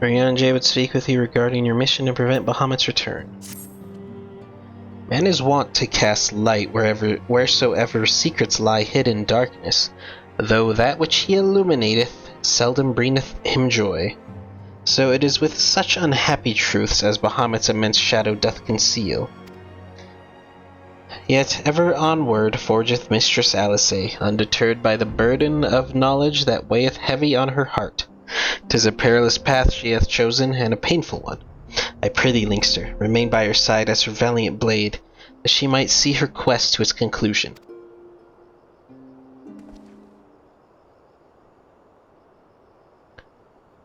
Rianjay would speak with you regarding your mission to prevent Bahamut's return. Man is wont to cast light wheresoever secrets lie hid in darkness, though that which he illuminateth seldom bringeth him joy. So it is with such unhappy truths as Bahamut's immense shadow doth conceal. Yet ever onward forgeth Mistress Alisaie, undeterred by the burden of knowledge that weigheth heavy on her heart. 'Tis a perilous path she hath chosen, and a painful one. I prithee, Linkster, remain by her side as her valiant blade, that she might see her quest to its conclusion.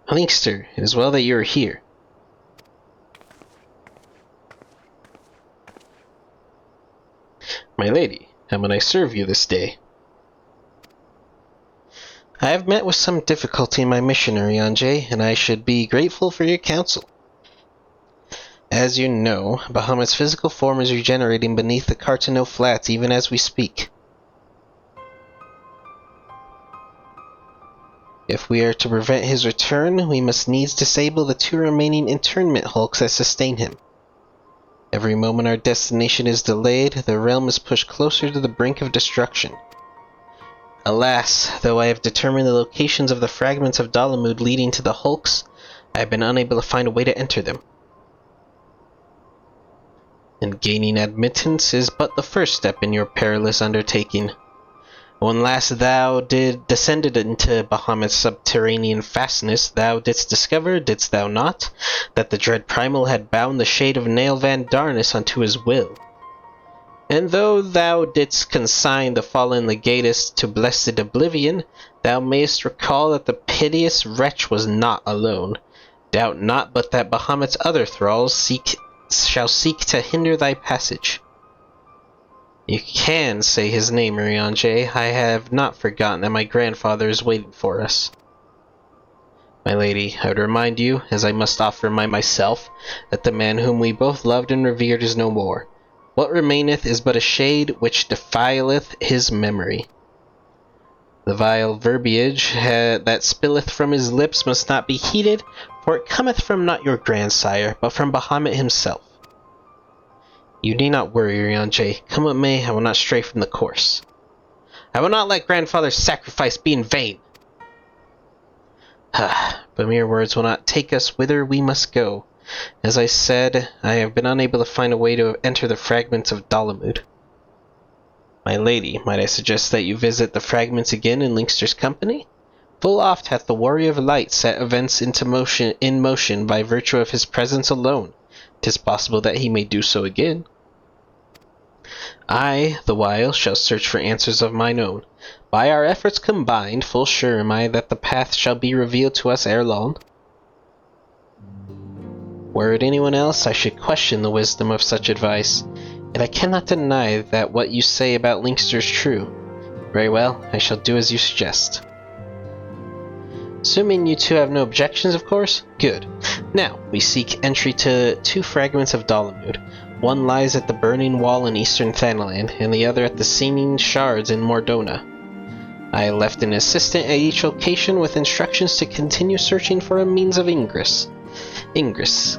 Linkster, it is well that you are here. My lady, how may I serve you this day? I have met with some difficulty in my mission, Rianjay, and I should be grateful for your counsel. As you know, Bahamut's physical form is regenerating beneath the Cartano Flats even as we speak. If we are to prevent his return, we must needs disable the 2 remaining internment hulks that sustain him. Every moment our destination is delayed, the realm is pushed closer to the brink of destruction. Alas, though I have determined the locations of the fragments of Dalamud leading to the hulks, I have been unable to find a way to enter them. And gaining admittance is but the first step in your perilous undertaking. When last thou descended into Bahamut's subterranean fastness, thou didst discover, didst thou not, that the dread primal had bound the shade of Nail Van Darnus unto his will. And though thou didst consign the fallen legatus to blessed oblivion, thou mayst recall that the piteous wretch was not alone. Doubt not but that Bahamut's other thralls shall seek to hinder thy passage. You can say his name, Rianjay. I have not forgotten that my grandfather is waiting for us. My lady, I would remind you, as I must often remind myself, that the man whom we both loved and revered is no more. What remaineth is but a shade which defileth his memory. The vile verbiage that spilleth from his lips must not be heeded, for it cometh from not your grandsire, but from Bahamut himself. You need not worry, Rianjay. Come what may, I will not stray from the course. I will not let grandfather's sacrifice be in vain. But mere words will not take us whither we must go. As I said, I have been unable to find a way to enter the fragments of Dalamud. My lady, might I suggest that you visit the fragments again in Linkster's company? Full oft hath the Warrior of Light set events in motion by virtue of his presence alone. 'Tis possible that he may do so again. I, the while, shall search for answers of mine own. By our efforts combined, full sure am I that the path shall be revealed to us ere long. Were it anyone else, I should question the wisdom of such advice, yet I cannot deny that what you say about Linkster is true. Very well, I shall do as you suggest. Assuming you two have no objections, of course? Good. Now, we seek entry to 2 fragments of Dalamud. One lies at the Burning Wall in eastern Thanaland, and the other at the Seeming Shards in Mordona. I left an assistant at each location with instructions to continue searching for a means of ingress. It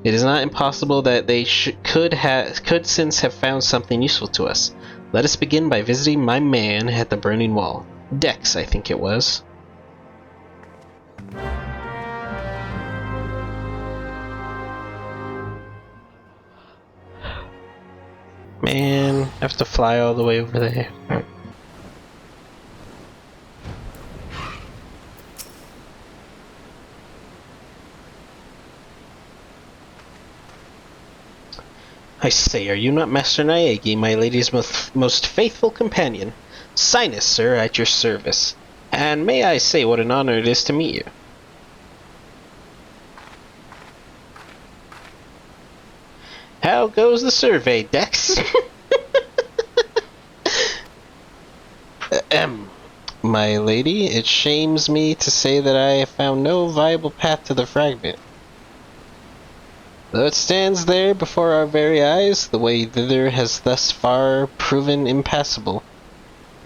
is not impossible that they could since have found something useful to us. Let us begin by visiting my man at the Burning Wall. Dex, I think it was. Man, I have to fly all the way over there. I say, are you not Master Naegi, my lady's most faithful companion? Sinus, sir, at your service. And may I say what an honor it is to meet you. How goes the survey, Dex? My lady, it shames me to say that I have found no viable path to the fragment. Though it stands there before our very eyes, the way thither has thus far proven impassable.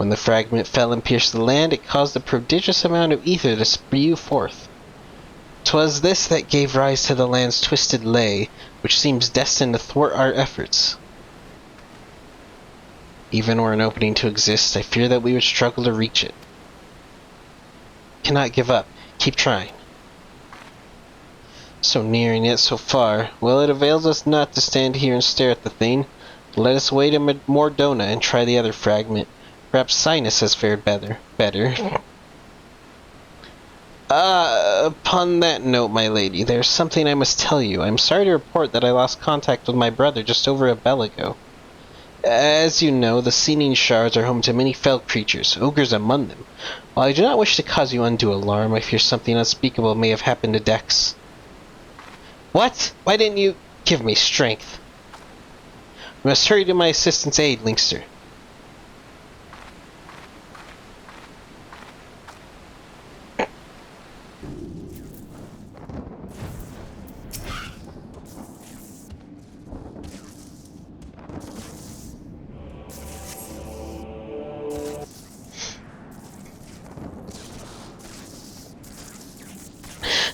When the fragment fell and pierced the land, it caused a prodigious amount of ether to spew forth. 'Twas this that gave rise to the land's twisted lay, which seems destined to thwart our efforts. Even were an opening to exist, I fear that we would struggle to reach it. Cannot give up. Keep trying. So near and yet so far. Well, it avails us not to stand here and stare at the thing. Let us wait a Mordona and try the other fragment. Perhaps Sinus has fared better. Upon that note, my lady, there's something I must tell you. I'm sorry to report that I lost contact with my brother just over a bell ago. As you know, the Seaning Shards are home to many fell creatures, ogres among them. While I do not wish to cause you undue alarm, I fear something unspeakable may have happened to Dex. What? Why didn't you give me strength? We must hurry to my assistant's aid, Linkster.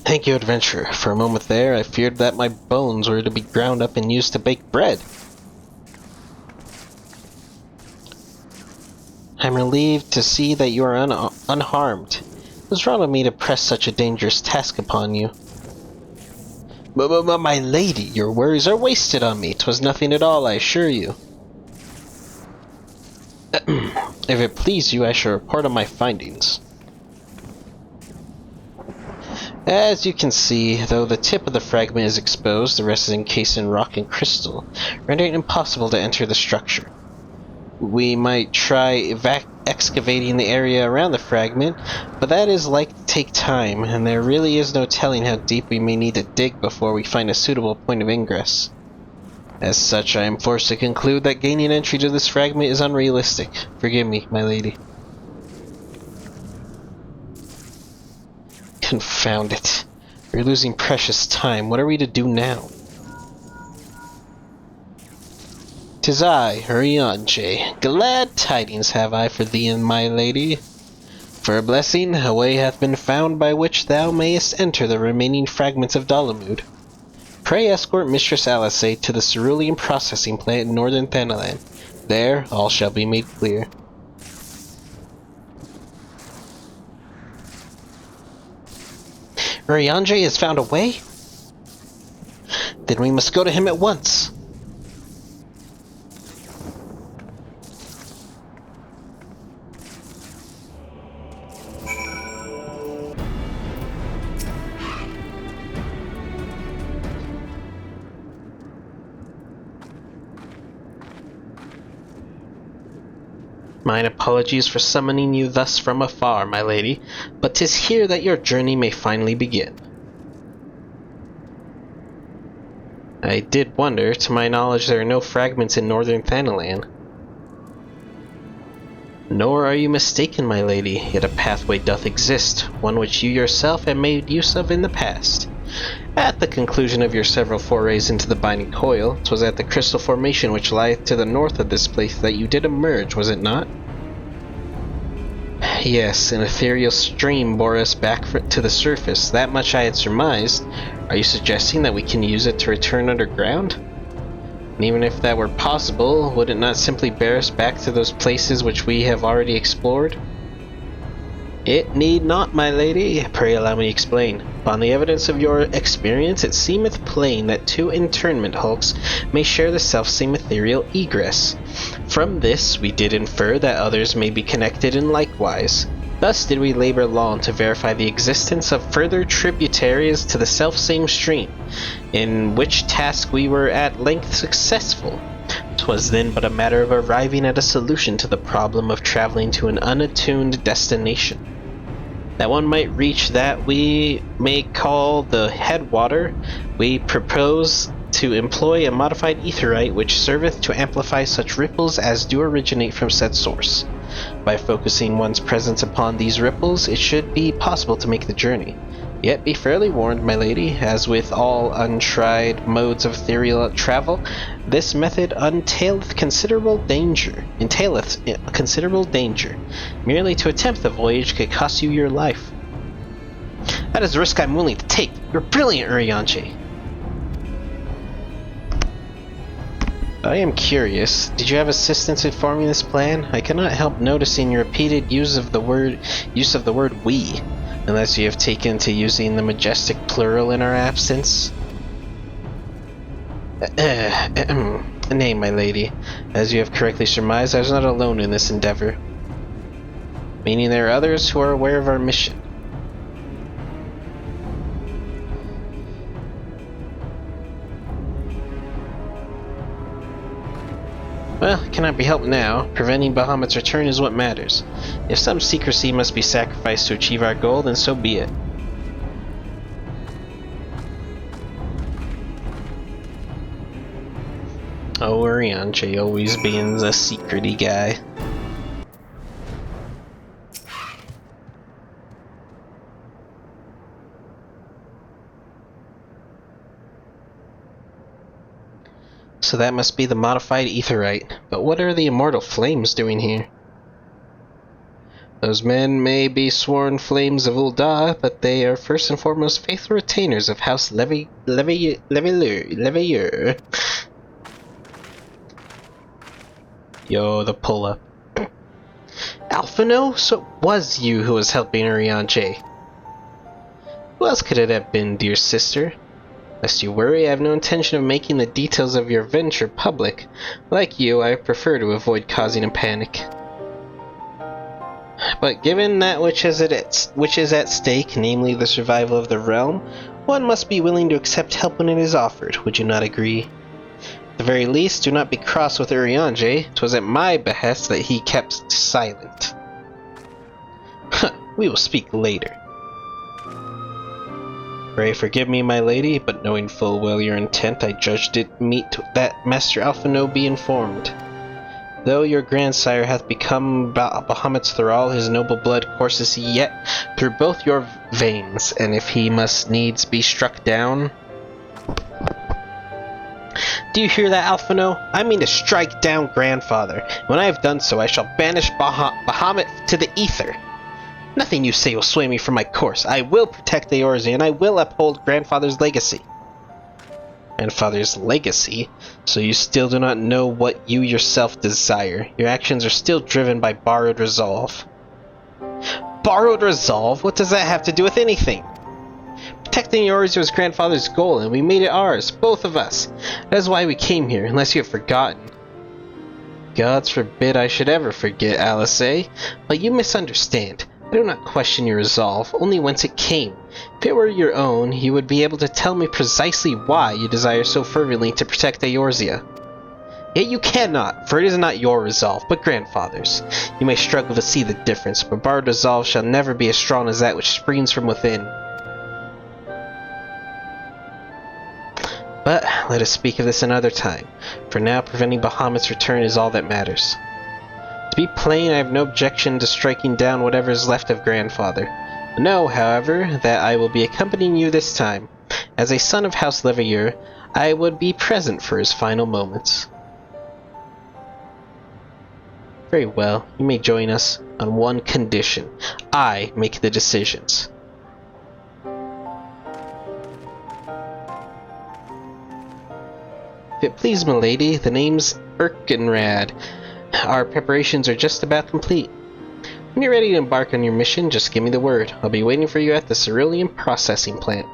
Thank you, adventurer. For a moment there, I feared that my bones were to be ground up and used to bake bread. I'm relieved to see that you are unharmed. It was wrong of me to press such a dangerous task upon you. But my lady, your worries are wasted on me. 'Twas nothing at all, I assure you. If it please you, I shall report on my findings. As you can see, though the tip of the fragment is exposed, the rest is encased in rock and crystal, rendering it impossible to enter the structure. We might try excavating the area around the fragment, but that is like to take time, and there really is no telling how deep we may need to dig before we find a suitable point of ingress. As such, I am forced to conclude that gaining entry to this fragment is unrealistic. Forgive me, my lady. Confound it. We're losing precious time. What are we to do now? 'Tis I, Urianger. Glad tidings have I for thee and my lady. For a blessing, a way hath been found by which thou mayest enter the remaining fragments of Dalamud. Pray escort Mistress Alisaie to the cerulean processing plant in northern Thanalan. There, all shall be made clear. Urianger has found a way? Then we must go to him at once. Mine apologies for summoning you thus from afar, my lady, but 'tis here that your journey may finally begin. I did wonder. To my knowledge, there are no fragments in northern Thanalan. Nor are you mistaken, my lady, yet a pathway doth exist, one which you yourself have made use of in the past. At the conclusion of your several forays into the Binding Coil, 'twas at the crystal formation which lieth to the north of this place that you did emerge, was it not? Yes, an ethereal stream bore us back to the surface. That much I had surmised. Are you suggesting that we can use it to return underground? And even if that were possible, would it not simply bear us back to those places which we have already explored? It need not, my lady. Pray allow me to explain. Upon the evidence of your experience, it seemeth plain that two internment hulks may share the selfsame ethereal egress. From this, we did infer that others may be connected in likewise. Thus did we labor long to verify the existence of further tributaries to the selfsame stream, in which task we were at length successful. 'Twas then but a matter of arriving at a solution to the problem of traveling to an unattuned destination. That one might reach that we may call the headwater, we propose to employ a modified aetherite which serveth to amplify such ripples as do originate from said source. By focusing one's presence upon these ripples, it should be possible to make the journey. Yet be fairly warned, my lady, as with all untried modes of ethereal travel, This method entaileth considerable danger. Merely to attempt the voyage could cost you your life. That is a risk I'm willing to take. You're brilliant, Urianger. I am curious. Did you have assistance in forming this plan? I cannot help noticing your repeated use of the word we, unless you have taken to using the majestic plural in our absence. Nay, my lady. As you have correctly surmised, I was not alone in this endeavor. Meaning there are others who are aware of our mission. Well, it cannot be helped now. Preventing Bahamut's return is what matters. If some secrecy must be sacrificed to achieve our goal, then so be it. Oh, Urianger always being a secrety guy. So that must be the modified aetheryte. But what are the immortal flames doing here? Those men may be sworn flames of Ul'dah, but they are first and foremost faithful retainers of House Leveilleur. Yo, the pull-up. alphinaud? So it was you who was helping Urianger. Who else could it have been, dear sister? Lest you worry, I have no intention of making the details of your venture public. Like you, I prefer to avoid causing a panic. But given that which is at stake, namely the survival of the realm, one must be willing to accept help when it is offered. Would you not agree? At the very least, do not be cross with Urianger. 'Twas at my behest that he kept silent. We will speak later. Pray forgive me, my lady, but knowing full well your intent, I judged it meet that Master alphinaud be informed. Though your grandsire hath become Bahamut's thrall, his noble blood courses yet through both your veins, and if he must needs be struck down... Do you hear that, alphinaud? I mean to strike down grandfather. When I have done so, I shall banish Bahamut to the ether. Nothing you say will sway me from my course. I will protect Eorzea, and I will uphold grandfather's legacy. Grandfather's legacy? So you still do not know what you yourself desire. Your actions are still driven by borrowed resolve. Borrowed resolve? What does that have to do with anything? Protecting Eorzea was grandfather's goal, and we made it ours, both of us. That is why we came here, unless you have forgotten. Gods forbid I should ever forget, Alisaie, but you misunderstand. I do not question your resolve, only whence it came. If it were your own, you would be able to tell me precisely why you desire so fervently to protect Eorzea. Yet you cannot, for it is not your resolve, but grandfather's. You may struggle to see the difference, but borrowed resolve shall never be as strong as that which springs from within. But let us speak of this another time. For now, preventing Bahamut's return is all that matters. To be plain, I have no objection to striking down whatever is left of grandfather. Know, however, that I will be accompanying you this time. As a son of House Leveilleur, I would be present for his final moments. Very well, you may join us on one condition. I make the decisions. If it please, milady, the name's Erkenrad. Our preparations are just about complete. When you're ready to embark on your mission, just give me the word. I'll be waiting for you at the cerulean processing plant.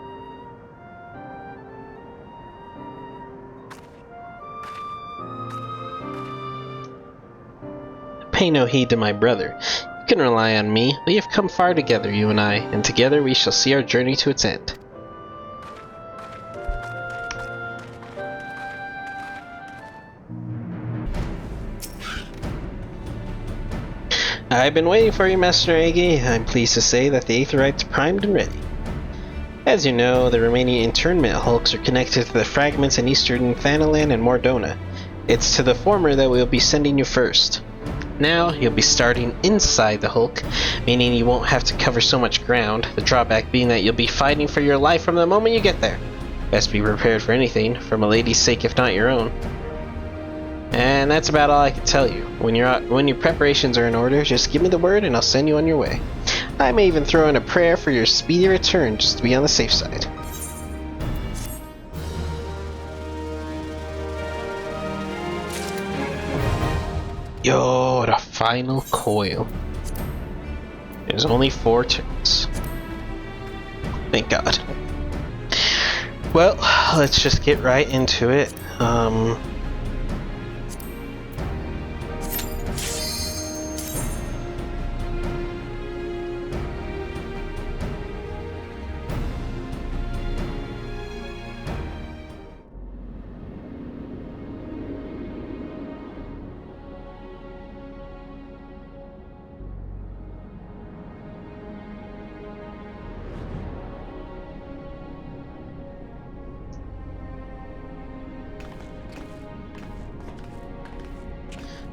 Pay no heed to my brother. You can rely on me. We have come far together, you and I, and together we shall see our journey to its end. I've been waiting for you, Master Agi. I'm pleased to say that the aetheryte's primed and ready. As you know, the remaining internment hulks are connected to the fragments in eastern Thanalan and Mordona. It's to the former that we'll be sending you first. Now, you'll be starting inside the hulk, meaning you won't have to cover so much ground, the drawback being that you'll be fighting for your life from the moment you get there. Best be prepared for anything, for my lady's sake if not your own. And that's about all I can tell you. When your preparations are in order, just give me the word and I'll send you on your way. I may even throw in a prayer for your speedy return just to be on the safe side. Yo, the final coil. There's only 4 turns. Thank God. Well, let's just get right into it.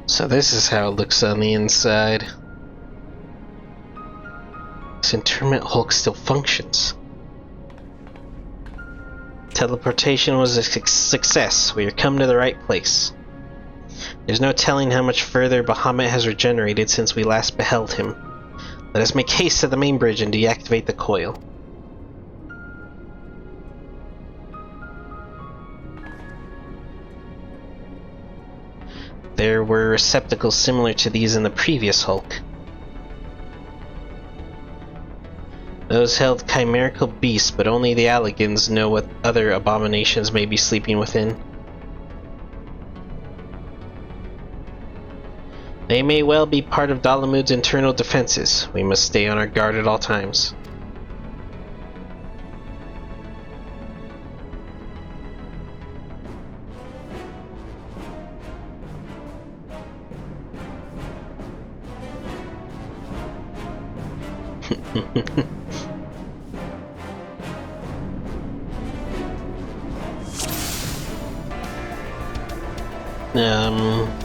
So this is how it looks on the inside. This interment hulk still functions. Teleportation was a success. We are come to the right place. There's no telling how much further Bahamut has regenerated since we last beheld him. Let us make haste to the main bridge and deactivate the coil. There were receptacles similar to these in the previous Hulk. Those held chimerical beasts, but only the Alligans know what other abominations may be sleeping within. They may well be part of Dalamud's internal defenses. We must stay on our guard at all times.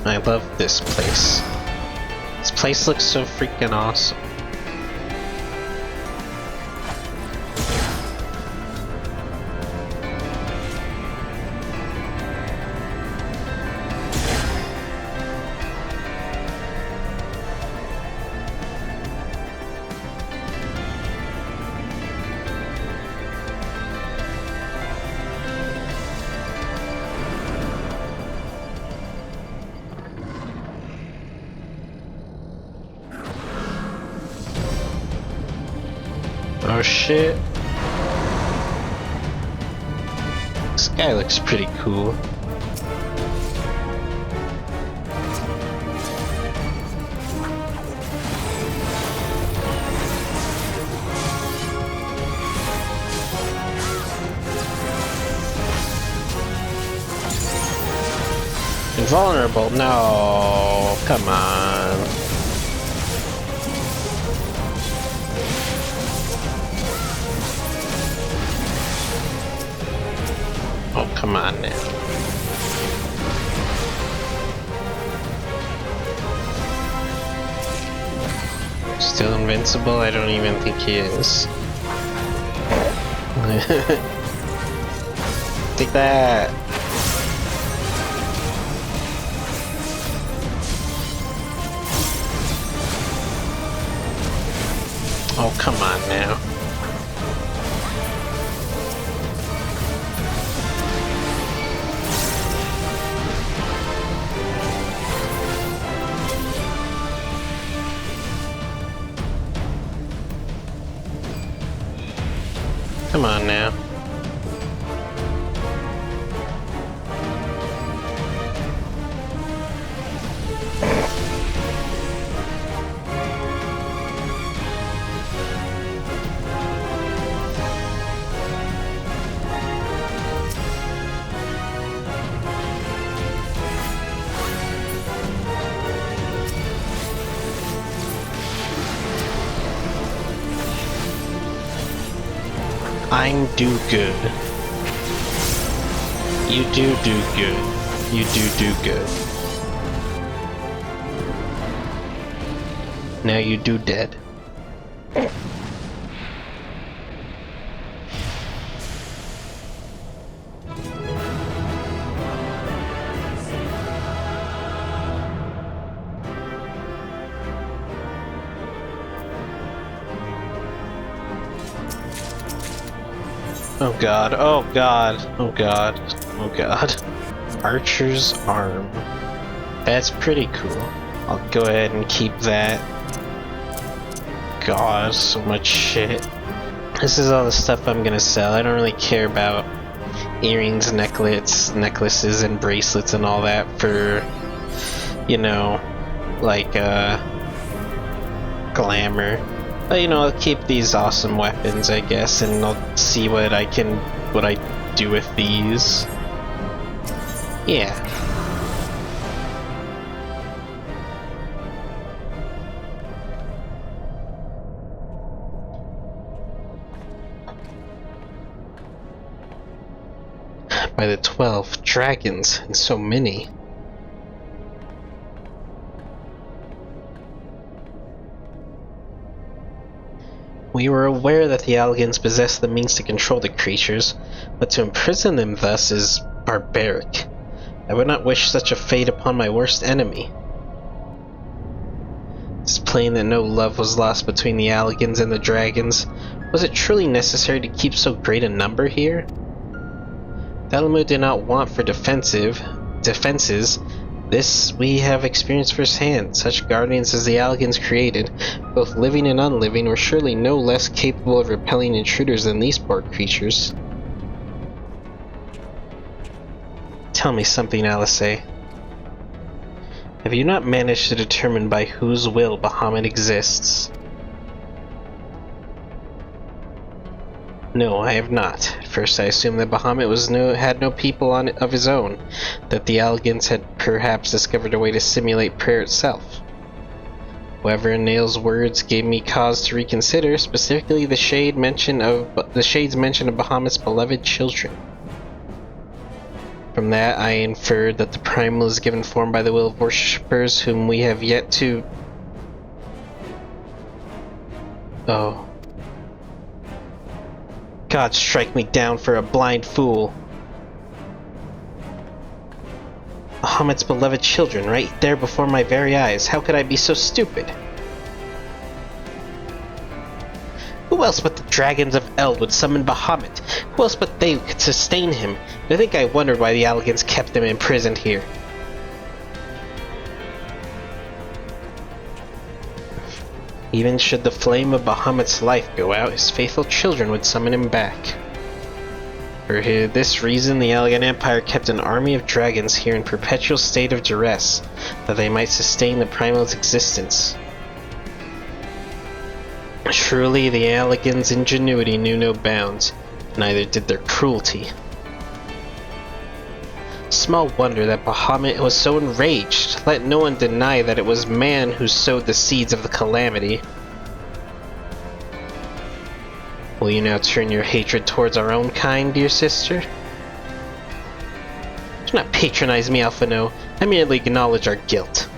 I love this place. This place looks so freaking awesome. Oh shit. This guy looks pretty cool. Invulnerable? No, come on. Oh, come on now. Still invincible? I don't even think he is. Take that! Oh, come on now. Come on now. I'm do good. You do good. You do good. Now you do dead. Oh god, oh god, oh god, oh god. Archer's arm. That's pretty cool. I'll go ahead and keep that. God, so much shit. This is all the stuff I'm gonna sell. I don't really care about earrings, necklaces, and bracelets and all that for, you know, like, glamour. But, you know, I'll keep these awesome weapons, I guess, and I'll see what I do with these. Yeah. By the 12 dragons, and so many. We were aware that the Alligans possessed the means to control the creatures, but to imprison them thus is barbaric. I would not wish such a fate upon my worst enemy. It's plain that no love was lost between the Alligans and the dragons. Was it truly necessary to keep so great a number here? Bahamut did not want for defenses. This we have experienced firsthand. Such guardians as the Alligans created, both living and unliving, were surely no less capable of repelling intruders than these poor creatures. Tell me something, Alisaie. Have you not managed to determine by whose will Bahamut exists? No, I have not. At first I assumed that Bahamut had no people of his own, that the Alligans had perhaps discovered a way to simulate prayer itself. However, Nail's words gave me cause to reconsider, specifically the Shade's mention of Bahamut's beloved children. From that, I inferred that the Primal is given form by the will of worshippers whom we have yet to... Oh. God, strike me down for a blind fool. Bahamut's beloved children, right there before my very eyes. How could I be so stupid? Who else but the dragons of Eld would summon Bahamut? Who else but they could sustain him? I think I wondered why the Alligans kept him imprisoned here. Even should the flame of Bahamut's life go out, his faithful children would summon him back. For this reason, the Alligan Empire kept an army of dragons here in perpetual state of duress, that they might sustain the Primal's existence. Truly, the Alligans' ingenuity knew no bounds, neither did their cruelty. Small wonder that Bahamut was so enraged. Let no one deny that it was man who sowed the seeds of the calamity. Will you now turn your hatred towards our own kind, dear sister? Do not patronize me, alphinaud. I merely acknowledge our guilt.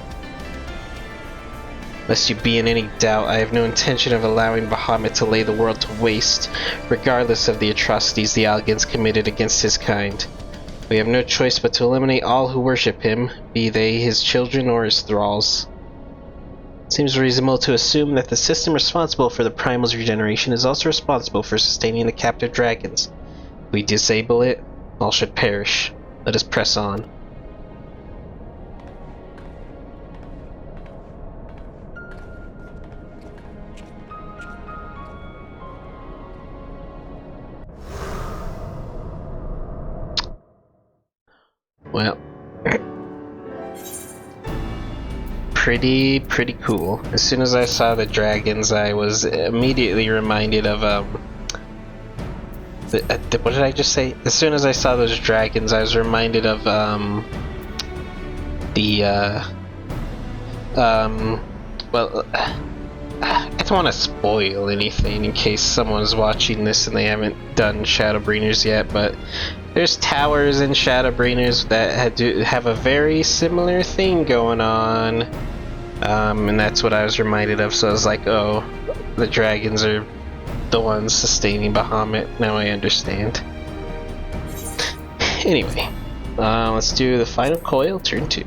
Lest you be in any doubt, I have no intention of allowing Bahamut to lay the world to waste, regardless of the atrocities the Alligans committed against his kind. We have no choice but to eliminate all who worship him, be they his children or his thralls. It seems reasonable to assume that the system responsible for the Primal's regeneration is also responsible for sustaining the captive dragons. If we disable it, all should perish. Let us press on. Well, pretty cool. As soon as I saw the dragons, I was immediately reminded of what did I just say? As soon as I saw those dragons, I was reminded of well, I don't want to spoil anything in case someone's watching this and they haven't done Shadowbringers yet, but there's towers in Shadowbringers that have a very similar thing going on, and that's what I was reminded of, so I was like, oh, the dragons are the ones sustaining Bahamut. Now I understand. Anyway, let's do the final coil, turn 2.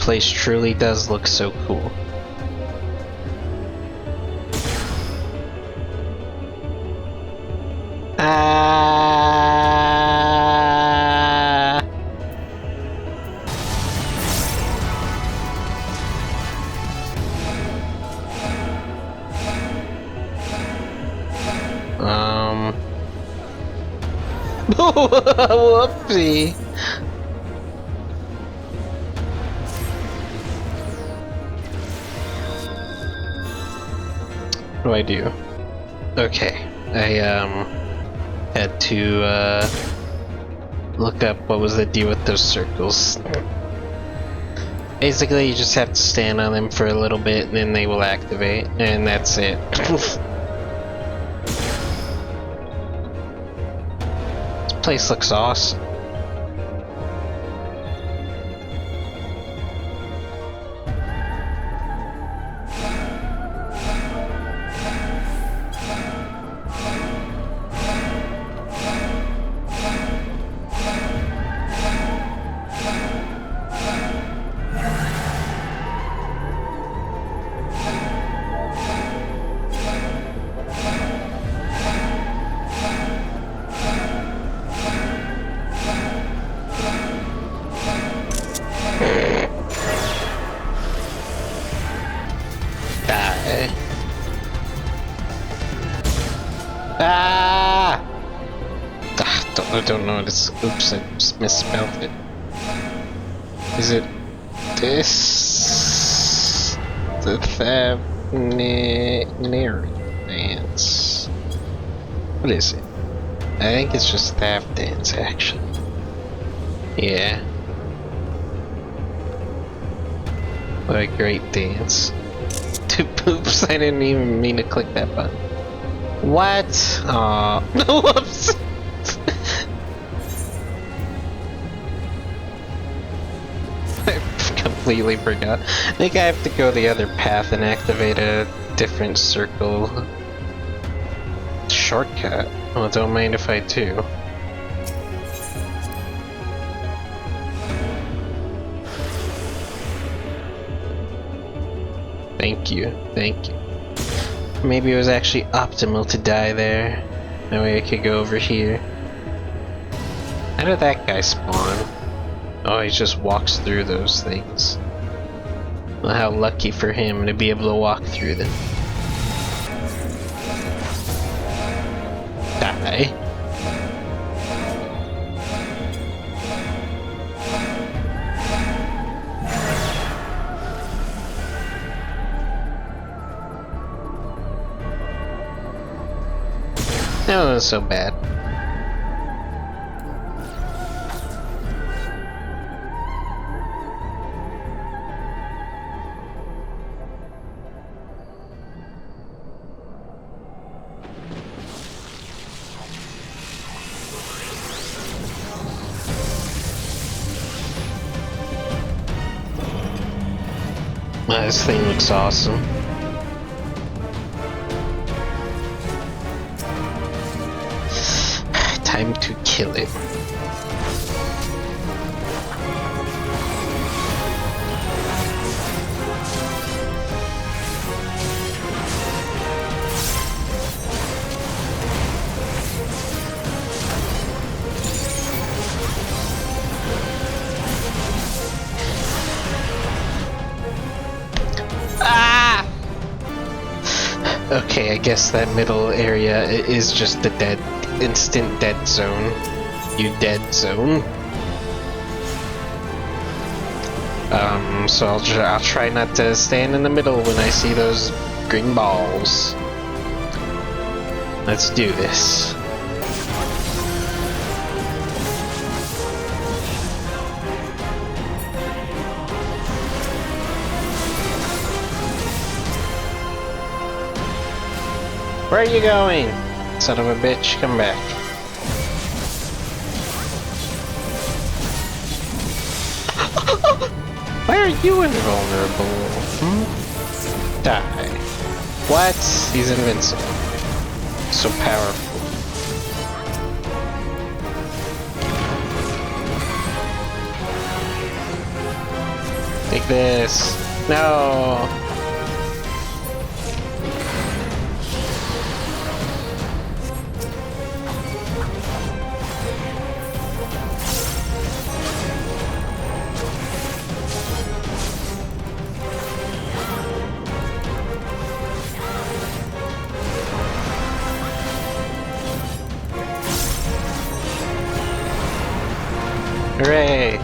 place truly does look so cool. Ah! Whoopsie! What do I do? Okay, I had to look up what was the deal with those circles. Basically, you just have to stand on them for a little bit and then they will activate, and that's it. This place looks awesome. Ah! I don't know what it's. Oops, I just misspelled it. Is it this? The Thavnary dance. What is it? I think it's just Thav dance, actually. Yeah. What a great dance. Oops, I didn't even mean to click that button. What? Aw. Whoops! I completely forgot. I think I have to go the other path and activate a different circle shortcut. Well, don't mind if I do. Thank you, thank you. Maybe it was actually optimal to die there. That way I could go over here. How did that guy spawn? Oh, he just walks through those things. Well, how lucky for him to be able to walk through them. Die. That wasn't so bad. This thing looks awesome. Time to kill it. Okay, I guess that middle area is just the instant dead zone. You dead zone. So I'll try not to stand in the middle when I see those green balls. Let's do this. Where are you going? Son of a bitch, come back. Why are you invulnerable? Hmm? Die. What? He's invincible. So powerful. Take this. No. Hooray!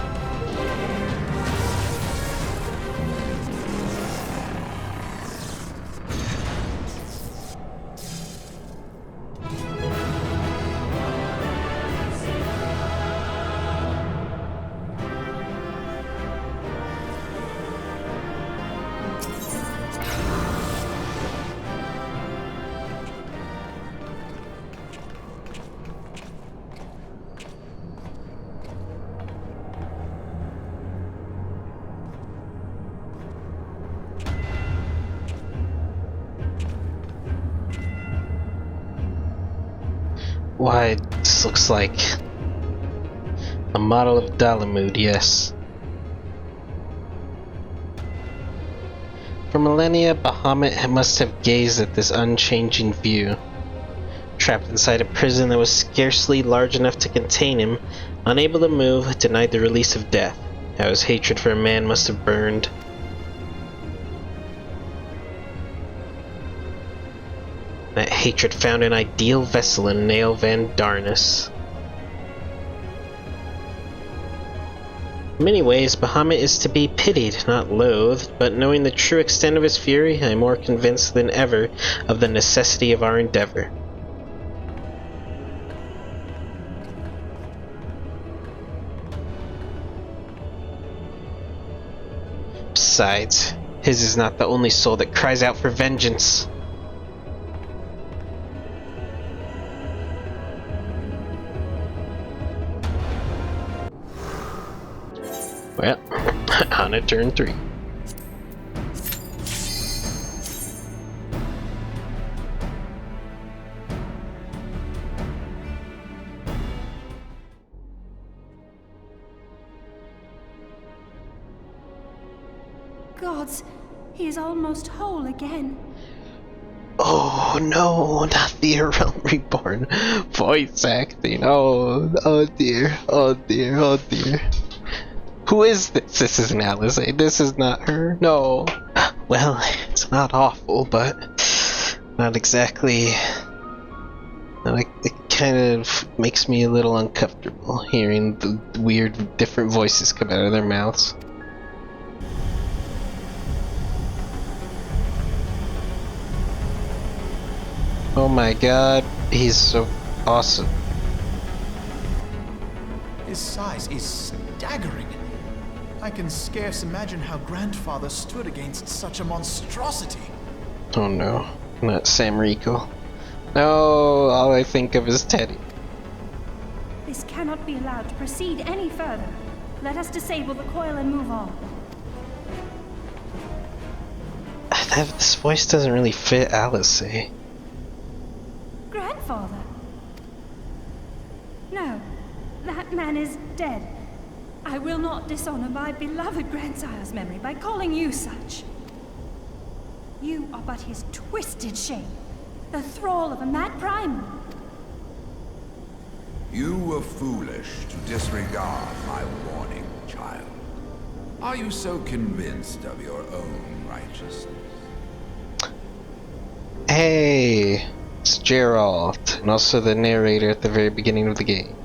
Why, this looks like a model of Dalamud, yes. For millennia, Bahamut must have gazed at this unchanging view. Trapped inside a prison that was scarcely large enough to contain him, unable to move, denied the release of death. How his hatred for a man must have burned. That hatred found an ideal vessel in Nail Van Darnus. In many ways, Bahamut is to be pitied, not loathed, but knowing the true extent of his fury, I am more convinced than ever of the necessity of our endeavor. Besides, his is not the only soul that cries out for vengeance. Well, on to turn 3. Gods, he is almost whole again. Oh no, not the Realm Reborn voice acting. Oh dear, oh dear, oh dear. Who is this? This isn't Alisaie. This is not her. No. Well, it's not awful, but not exactly. It kind of makes me a little uncomfortable hearing the weird, different voices come out of their mouths. Oh my god, he's so awesome. His size is staggering. I can scarce imagine how Grandfather stood against such a monstrosity. Oh no, not Sam Rico. No, all I think of is Teddy. This cannot be allowed to proceed any further. Let us disable the coil and move on. This voice doesn't really fit Alisaie. Grandfather? No, that man is dead. I will not dishonor my beloved grandsire's memory by calling you such. You are but his twisted shape, the thrall of a mad primal. You were foolish to disregard my warning, child. Are you so convinced of your own righteousness? Hey, it's Geralt, and also the narrator at the very beginning of the game.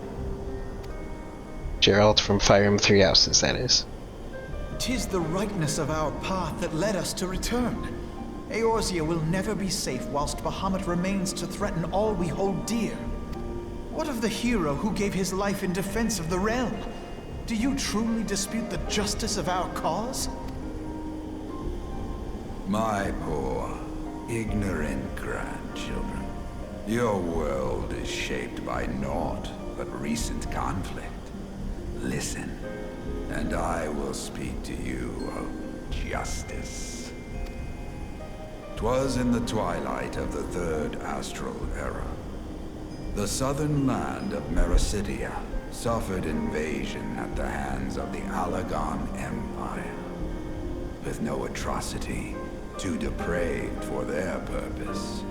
Geralt from Fire Emblem Three Houses, that is. 'Tis the rightness of our path that led us to return. Eorzea will never be safe whilst Bahamut remains to threaten all we hold dear. What of the hero who gave his life in defense of the realm? Do you truly dispute the justice of our cause? My poor, ignorant grandchildren. Your world is shaped by naught but recent conflict. Listen, and I will speak to you of justice. 'Twas in the twilight of the Third Astral Era. The southern land of Mericidia suffered invasion at the hands of the Alagon Empire. with no atrocity too depraved for their purpose.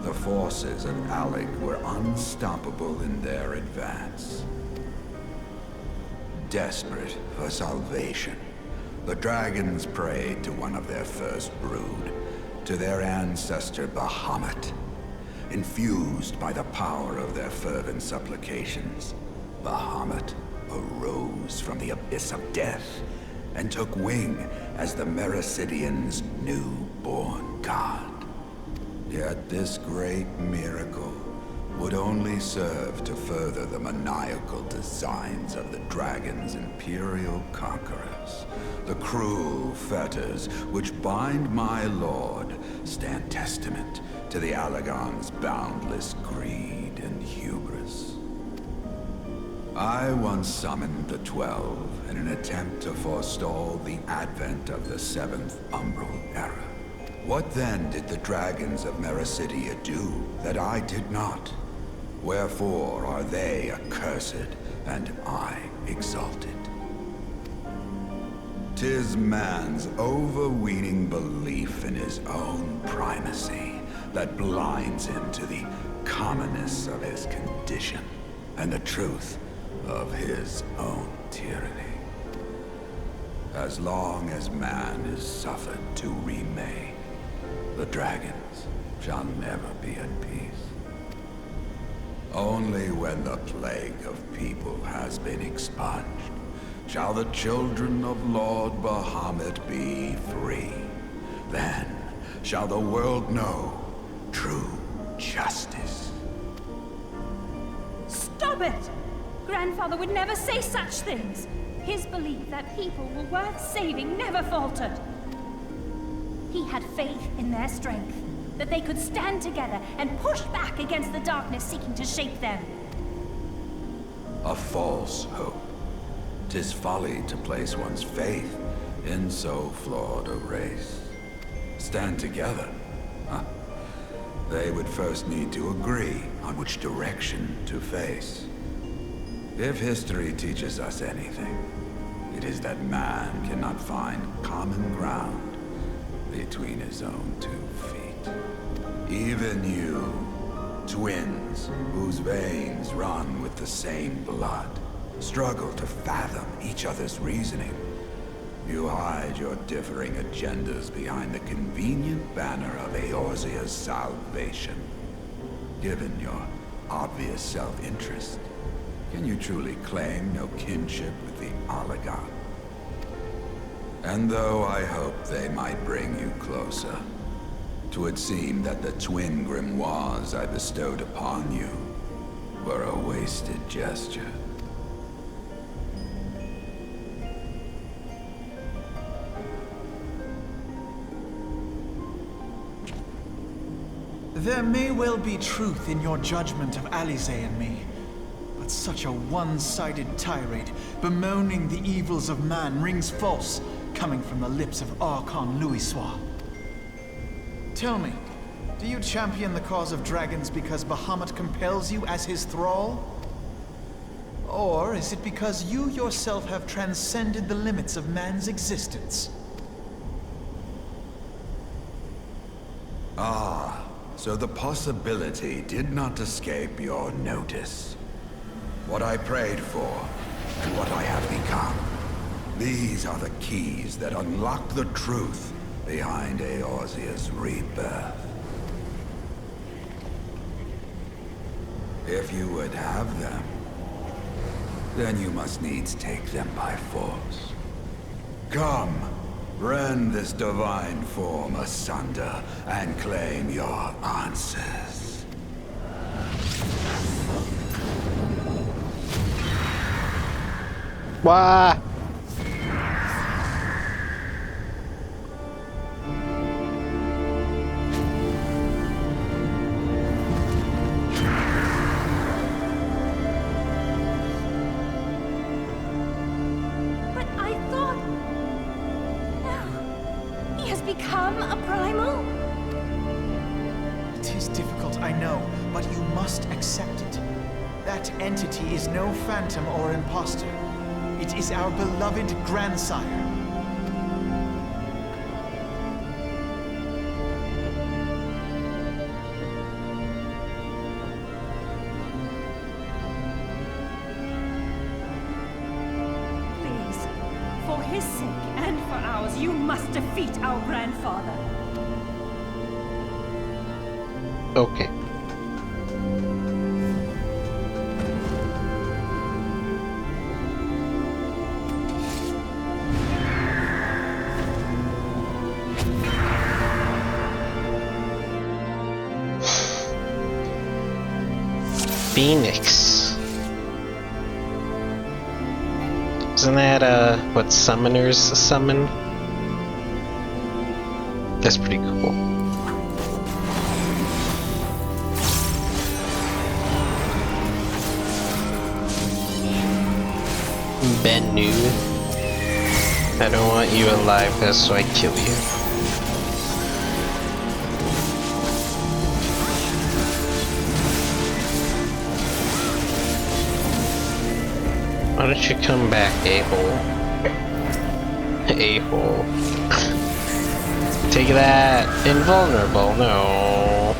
The forces of Alec were unstoppable in their advance. Desperate for salvation, the dragons prayed to one of their first brood, to their ancestor Bahamut. Infused by the power of their fervent supplications, Bahamut arose from the abyss of death and took wing as the Mericidians' newborn god. Yet this great miracle would only serve to further the maniacal designs of the dragon's imperial conquerors. The cruel fetters which bind my lord stand testament to the Allagan's boundless greed and hubris. I once summoned the 12 in an attempt to forestall the advent of the 7th Umbral Era. What then did the dragons of Mericidia do that I did not? Wherefore are they accursed and I exalted? 'Tis man's overweening belief in his own primacy that blinds him to the commonness of his condition and the truth of his own tyranny. As long as man is suffered to remain, the dragons shall never be at peace. Only when the plague of people has been expunged shall the children of Lord Bahamut be free. Then shall the world know true justice. Stop it! Grandfather would never say such things. His belief that people were worth saving never faltered. He had faith in their strength, that they could stand together and push back against the darkness seeking to shape them. A false hope. 'Tis folly to place one's faith in so flawed a race. Stand together? Huh? They would first need to agree on which direction to face. If history teaches us anything, it is that man cannot find common ground between his own 2 feet. Even you, twins whose veins run with the same blood, struggle to fathom each other's reasoning. You hide your differing agendas behind the convenient banner of Eorzea's salvation. Given your obvious self-interest, can you truly claim no kinship with the Allagan? And though I hope they might bring you closer, 'twould seem that the twin grimoires I bestowed upon you were a wasted gesture. There may well be truth in your judgment of Alisaie and me, but such a one-sided tirade bemoaning the evils of man rings false, coming from the lips of Archon Louisoix. Tell me, do you champion the cause of dragons because Bahamut compels you as his thrall? Or is it because you yourself have transcended the limits of man's existence? Ah, so the possibility did not escape your notice. What I prayed for, and what I have become. These are the keys that unlock the truth behind Eorzea's rebirth. If you would have them, then you must needs take them by force. Come, rend this divine form asunder and claim your answers. Wah! But I thought... No. He has become a primal? It is difficult, I know, but you must accept it. That entity is no phantom or imposter. It is our beloved grandsire. his sake and for ours, you must defeat our grandfather. Okay. Phoenix. Isn't that what summoners summon? That's pretty cool. Bennu. I don't want you alive, so I kill you. Why don't you come back, a-hole? A-hole. Take that! Invulnerable, no.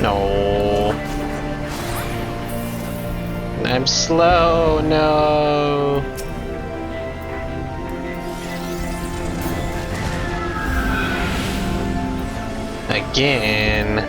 No. I'm slow, no. Again.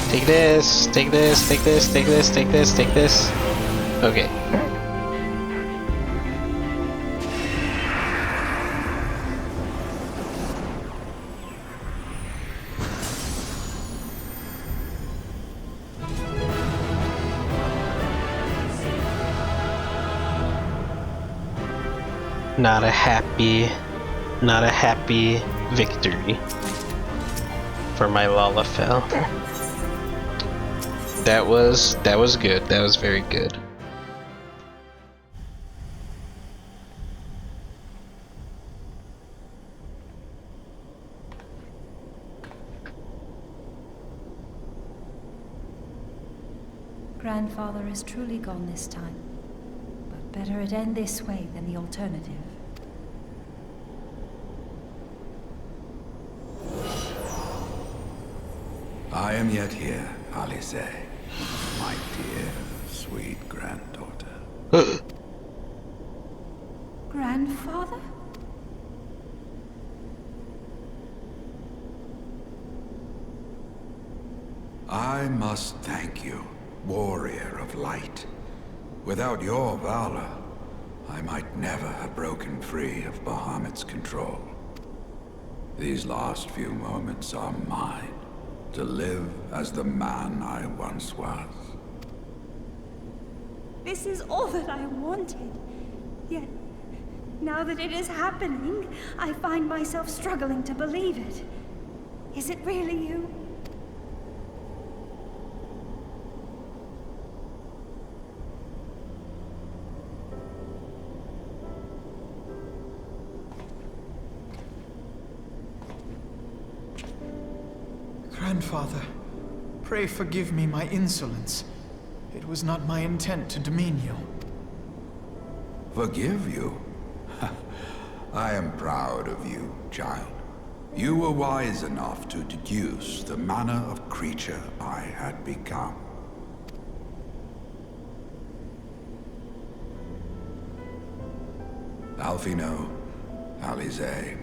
Take this, take this, take this, take this, take this, take this. Okay. Not a happy victory for my Lalafell. That was good. That was very good. Grandfather is truly gone this time. But better it end this way than the alternative. I am yet here, Alisaie, my dear, sweet granddaughter. Grandfather? I must thank you, warrior of light. Without your valor, I might never have broken free of Bahamut's control. These last few moments are mine, to live as the man I once was. This is all that I wanted. Yet, now that it is happening, I find myself struggling to believe it. Is it really you? Grandfather, pray forgive me my insolence. It was not my intent to demean you. Forgive you? I am proud of you, child. You were wise enough to deduce the manner of creature I had become. Alphinaud, Alisaie,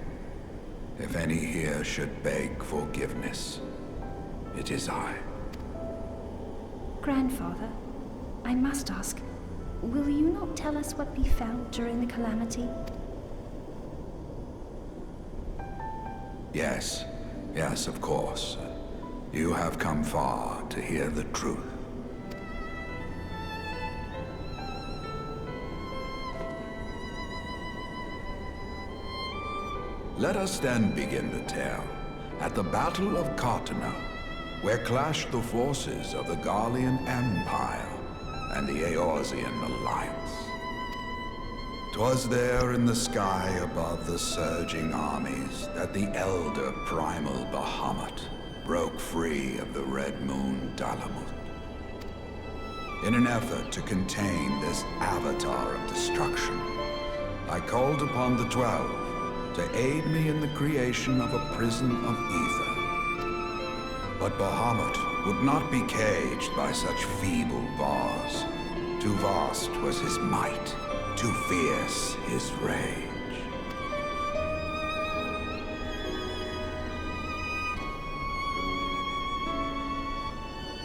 if any here should beg forgiveness, it is I. Grandfather, I must ask, will you not tell us what befell during the calamity? Yes, yes, of course. You have come far to hear the truth. Let us then begin the tale at the Battle of Cartano, where clashed the forces of the Garlean Empire and the Eorzean Alliance. 'Twas there in the sky above the surging armies that the elder primal Bahamut broke free of the Red Moon Dalamut. In an effort to contain this avatar of destruction, I called upon the 12 to aid me in the creation of a prison of ether. But Bahamut would not be caged by such feeble bars. Too vast was his might, too fierce his rage.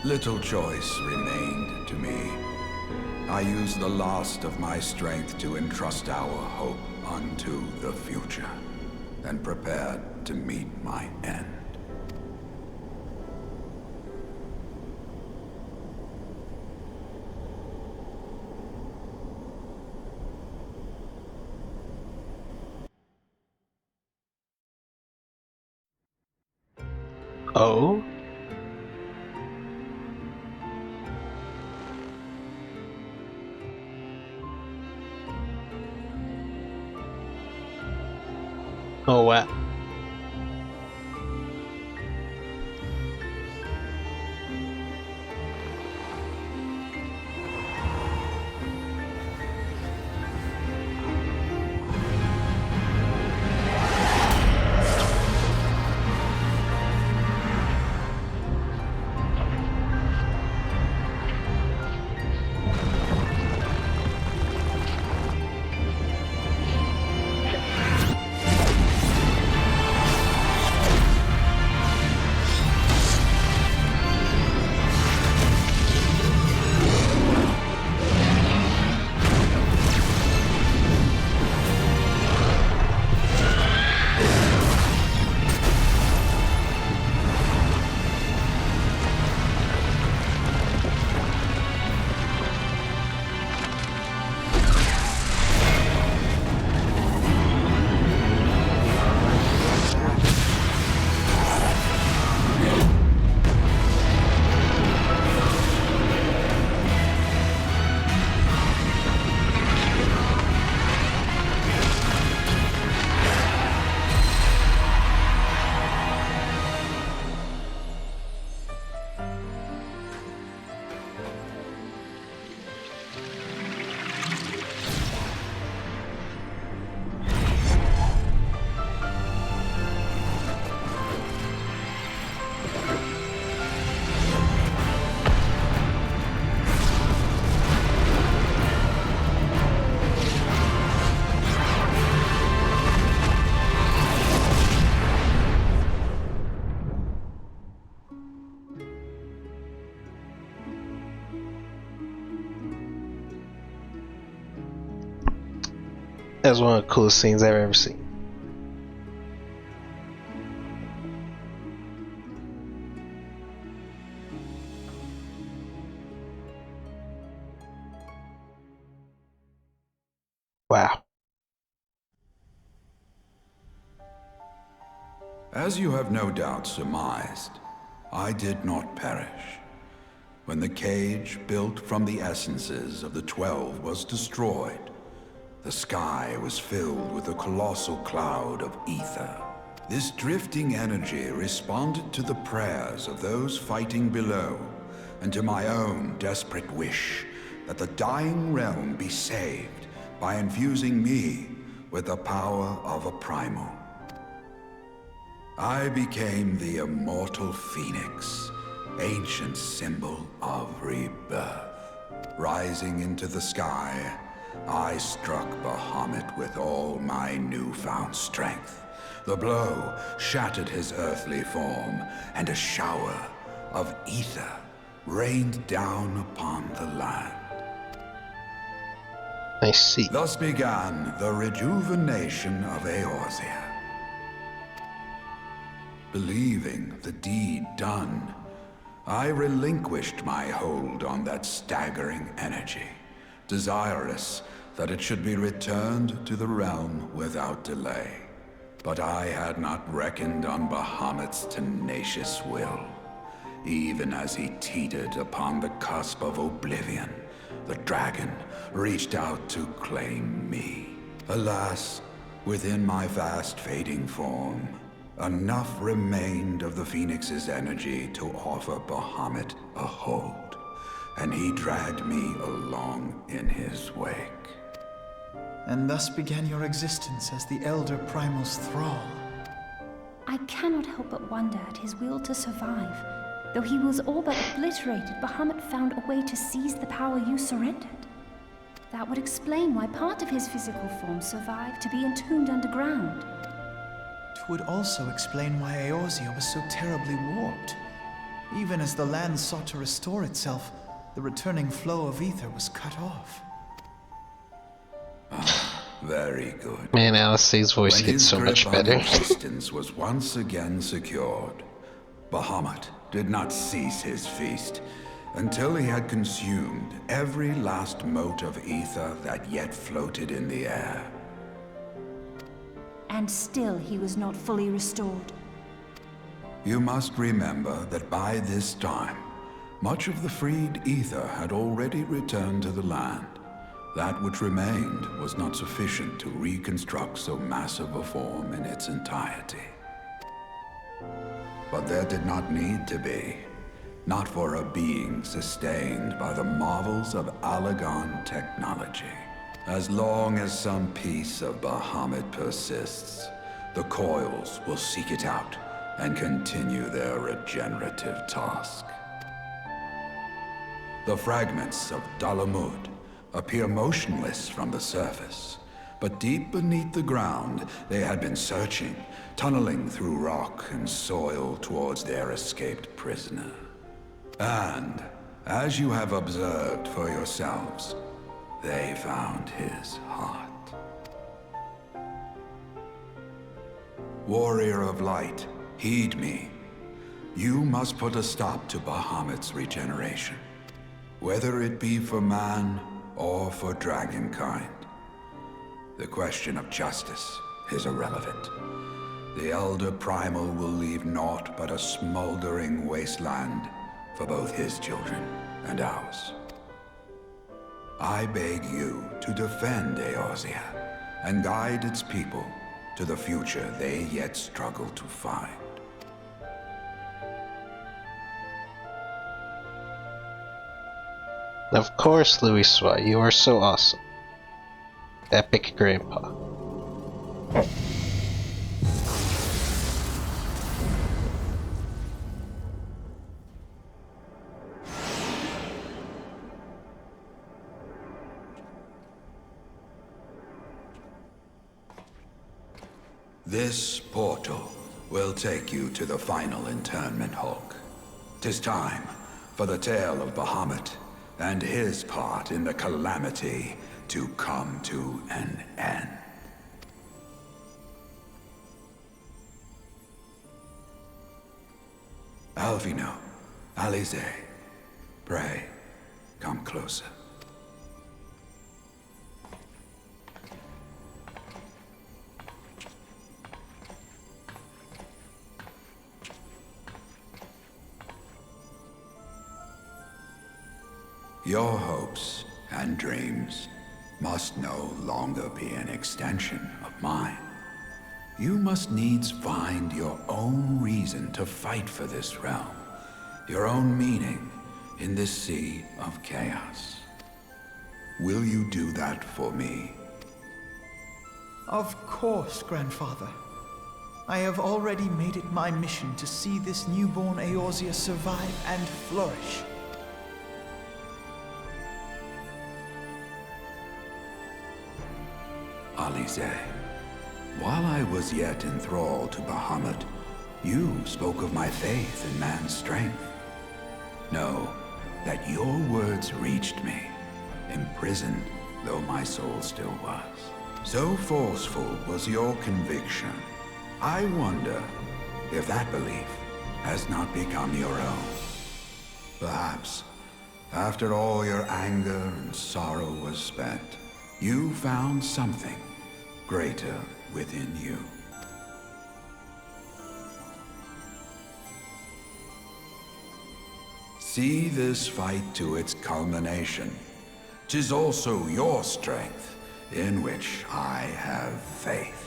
Little choice remained to me. I used the last of my strength to entrust our hope unto the future, and prepared to meet my end. Oh? Oh, wow. That's one of the coolest scenes I've ever seen. Wow. As you have no doubt surmised, I did not perish. When the cage built from the essences of the 12 was destroyed, the sky was filled with a colossal cloud of ether. This drifting energy responded to the prayers of those fighting below, and to my own desperate wish that the dying realm be saved by infusing me with the power of a primal. I became the immortal phoenix, ancient symbol of rebirth. Rising into the sky, I struck Bahamut with all my newfound strength. The blow shattered his earthly form, and a shower of ether rained down upon the land. I see. Thus began the rejuvenation of Eorzea. Believing the deed done, I relinquished my hold on that staggering energy, desirous that it should be returned to the realm without delay. But I had not reckoned on Bahamut's tenacious will. Even as he teetered upon the cusp of oblivion, the dragon reached out to claim me. Alas, within my fast fading form, enough remained of the Phoenix's energy to offer Bahamut a hold. and he dragged me along in his wake. And thus began your existence as the Elder Primal's thrall. I cannot help but wonder at his will to survive. Though he was all but obliterated, Bahamut found a way to seize the power you surrendered. That would explain why part of his physical form survived to be entombed underground. It would also explain why Eorzea was so terribly warped. Even as the land sought to restore itself, the returning flow of ether was cut off. Very good. Man, Alisaie's voice When gets his so much grip on better. existence was once again secured, Bahamut did not cease his feast until he had consumed every last mote of ether that yet floated in the air. And still he was not fully restored. You must remember that by this time, much of the freed ether had already returned to the land. That which remained was not sufficient to reconstruct so massive a form in its entirety. But there did not need to be. Not for a being sustained by the marvels of Allagan technology. As long as some piece of Bahamut persists, the Coils will seek it out and continue their regenerative task. The fragments of Dalamud appear motionless from the surface, but deep beneath the ground they had been searching, tunneling through rock and soil towards their escaped prisoner. And, as you have observed for yourselves, they found his heart. Warrior of Light, heed me. You must put a stop to Bahamut's regeneration, whether it be for man or for dragonkind. The question of justice is irrelevant. The Elder Primal will leave naught but a smoldering wasteland for both his children and ours. I beg you to defend Eorzea and guide its people to the future they yet struggle to find. Of course, Louisois, you are so awesome. Epic Grandpa. This portal will take you to the final internment hulk. 'Tis time for the tale of Bahamut and his part in the calamity to come to an end. Alphinaud, Alisaie, pray, come closer. Your hopes and dreams must no longer be an extension of mine. You must needs find your own reason to fight for this realm, your own meaning in this sea of chaos. Will you do that for me? Of course, Grandfather. I have already made it my mission to see this newborn Eorzea survive and flourish. Alisaie, while I was yet enthralled to Bahamut, you spoke of my faith in man's strength. Know that your words reached me, imprisoned though my soul still was. So forceful was your conviction, I wonder if that belief has not become your own. Perhaps, after all your anger and sorrow was spent, you found something greater within you. See this fight to its culmination. 'Tis also your strength in which I have faith.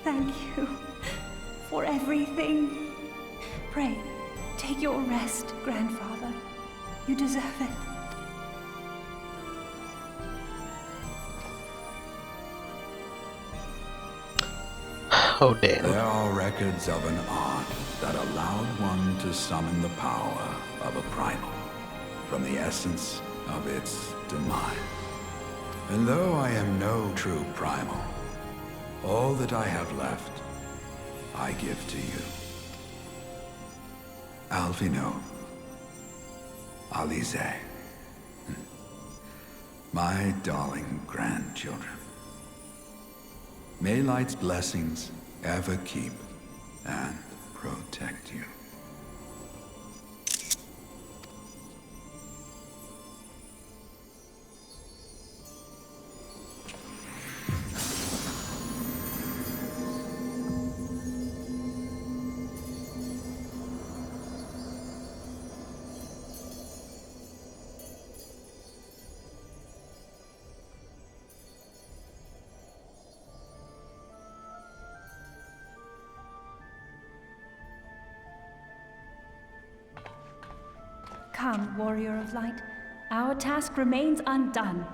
Thank you for everything. Pray, take your rest, grandfather. You deserve it. Oh damn. There are records of an art that allowed one to summon the power of a primal from the essence of its demise. And though I am no true primal, all that I have left, I give to you. Alphinaud, Alisaie, my darling grandchildren. May light's blessings ever keep and protect you. Come, warrior of light. Our task remains undone.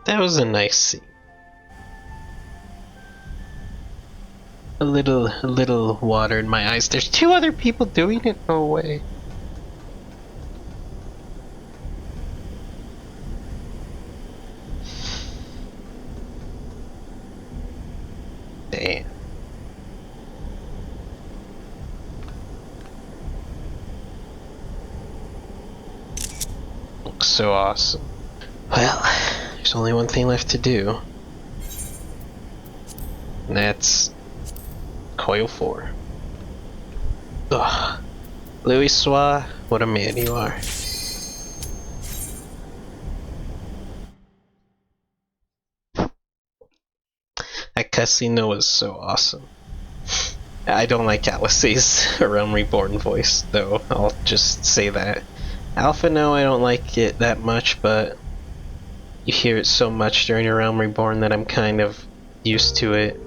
That was a nice scene. A little water in my eyes. There's two other people doing it? No way. Damn. Looks so awesome. Well, there's only one thing left to do. And that's Coil 4. Ugh. Alisaie, what a man you are. That cutscene was so awesome. I don't like Alisaie's Realm Reborn voice, though. I'll just say that. alphinaud, I don't like it that much, but you hear it so much during a Realm Reborn that I'm kind of used to it,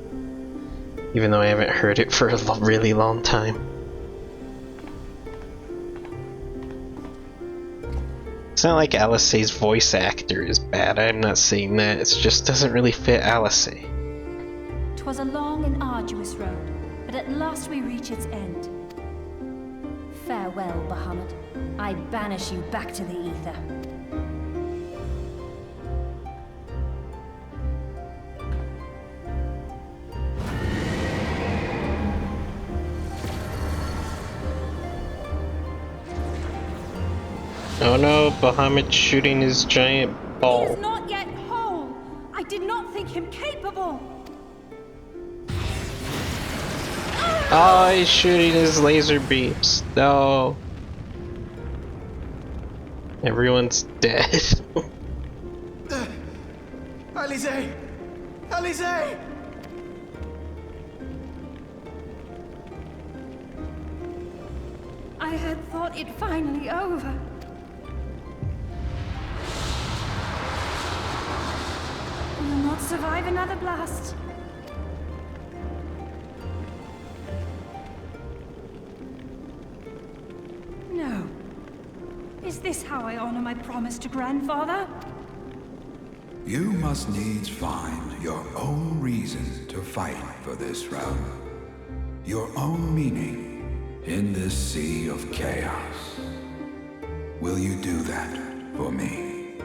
even though I haven't heard it for a really long time. It's not like Alisaie's voice actor is bad, I'm not saying that, it just doesn't really fit Alisaie. 'Twas a long and arduous road, but at last we reach its end. Farewell, Bahamut. I banish you back to the ether. Oh no, Bahamut's shooting his giant He ball. is not yet whole. I did not think him capable. Oh, he's shooting his laser beams. No. Everyone's dead. Alisaie! Alisaie! I had thought it finally over. Will not survive another blast. No. Is this how I honor my promise to grandfather? You must needs find your own reason to fight for this realm. Your own meaning in this sea of chaos. Will you do that for me?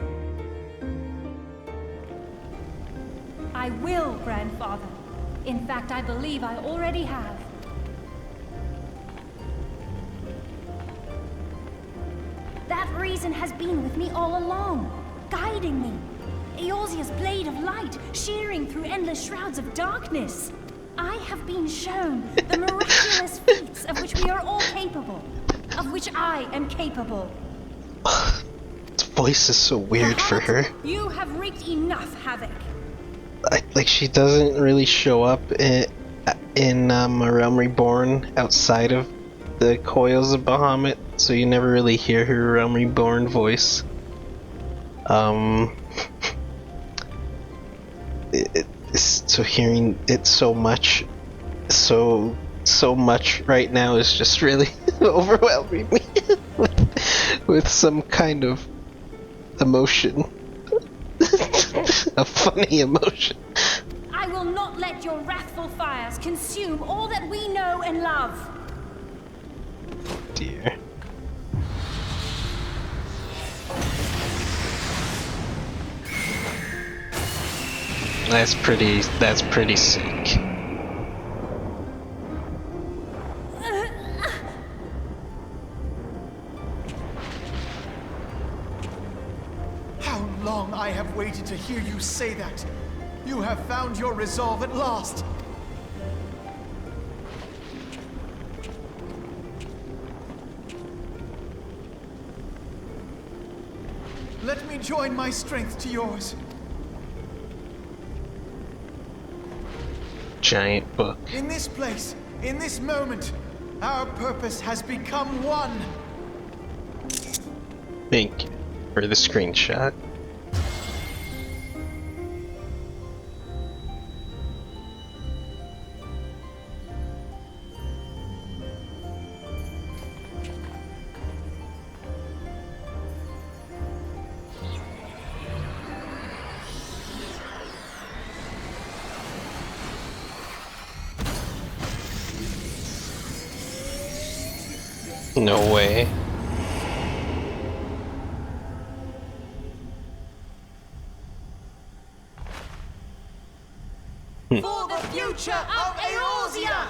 I will, grandfather. In fact, I believe I already have. That reason has been with me all along, guiding me. Eorzea's blade of light, shearing through endless shrouds of darkness. I have been shown the miraculous feats of which we are all capable, of which I am capable. His voice is so weird for her. You have wreaked enough havoc. Like she doesn't really show up in a Realm Reborn outside of the Coils of Bahamut, so you never really hear her Realm Reborn voice. So hearing it so much so much right now is just really overwhelming me with some kind of emotion. A funny emotion. I will not let your wrathful fires consume all that we know and love. Dear. That's pretty sick. How long I have waited to hear you say that. You have found your resolve at last. Let me join my strength to yours. Giant book. In this place, in this moment, our purpose has become one. Thank you for the screenshot. No way. For the future of Eorzea!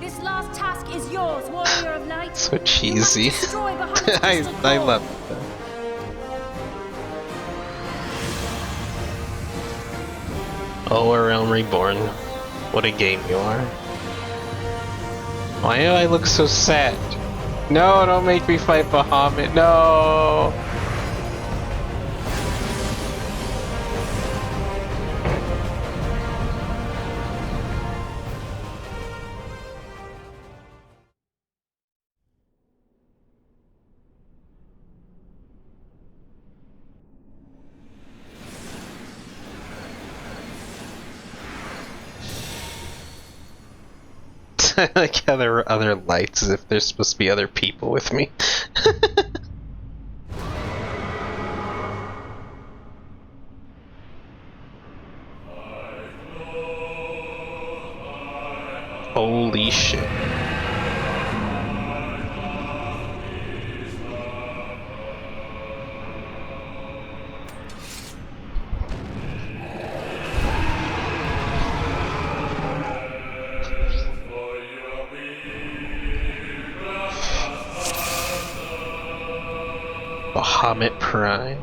This last task is yours, warrior of light. So cheesy. You must destroy Bahamut's crystal I core. love that. Oh, a realm reborn. What a game you are. Why do I look so sad? No, don't make me fight Bahamut. No! I like how there were other lights as if there's supposed to be other people with me. Holy shit. Bahamut Prime.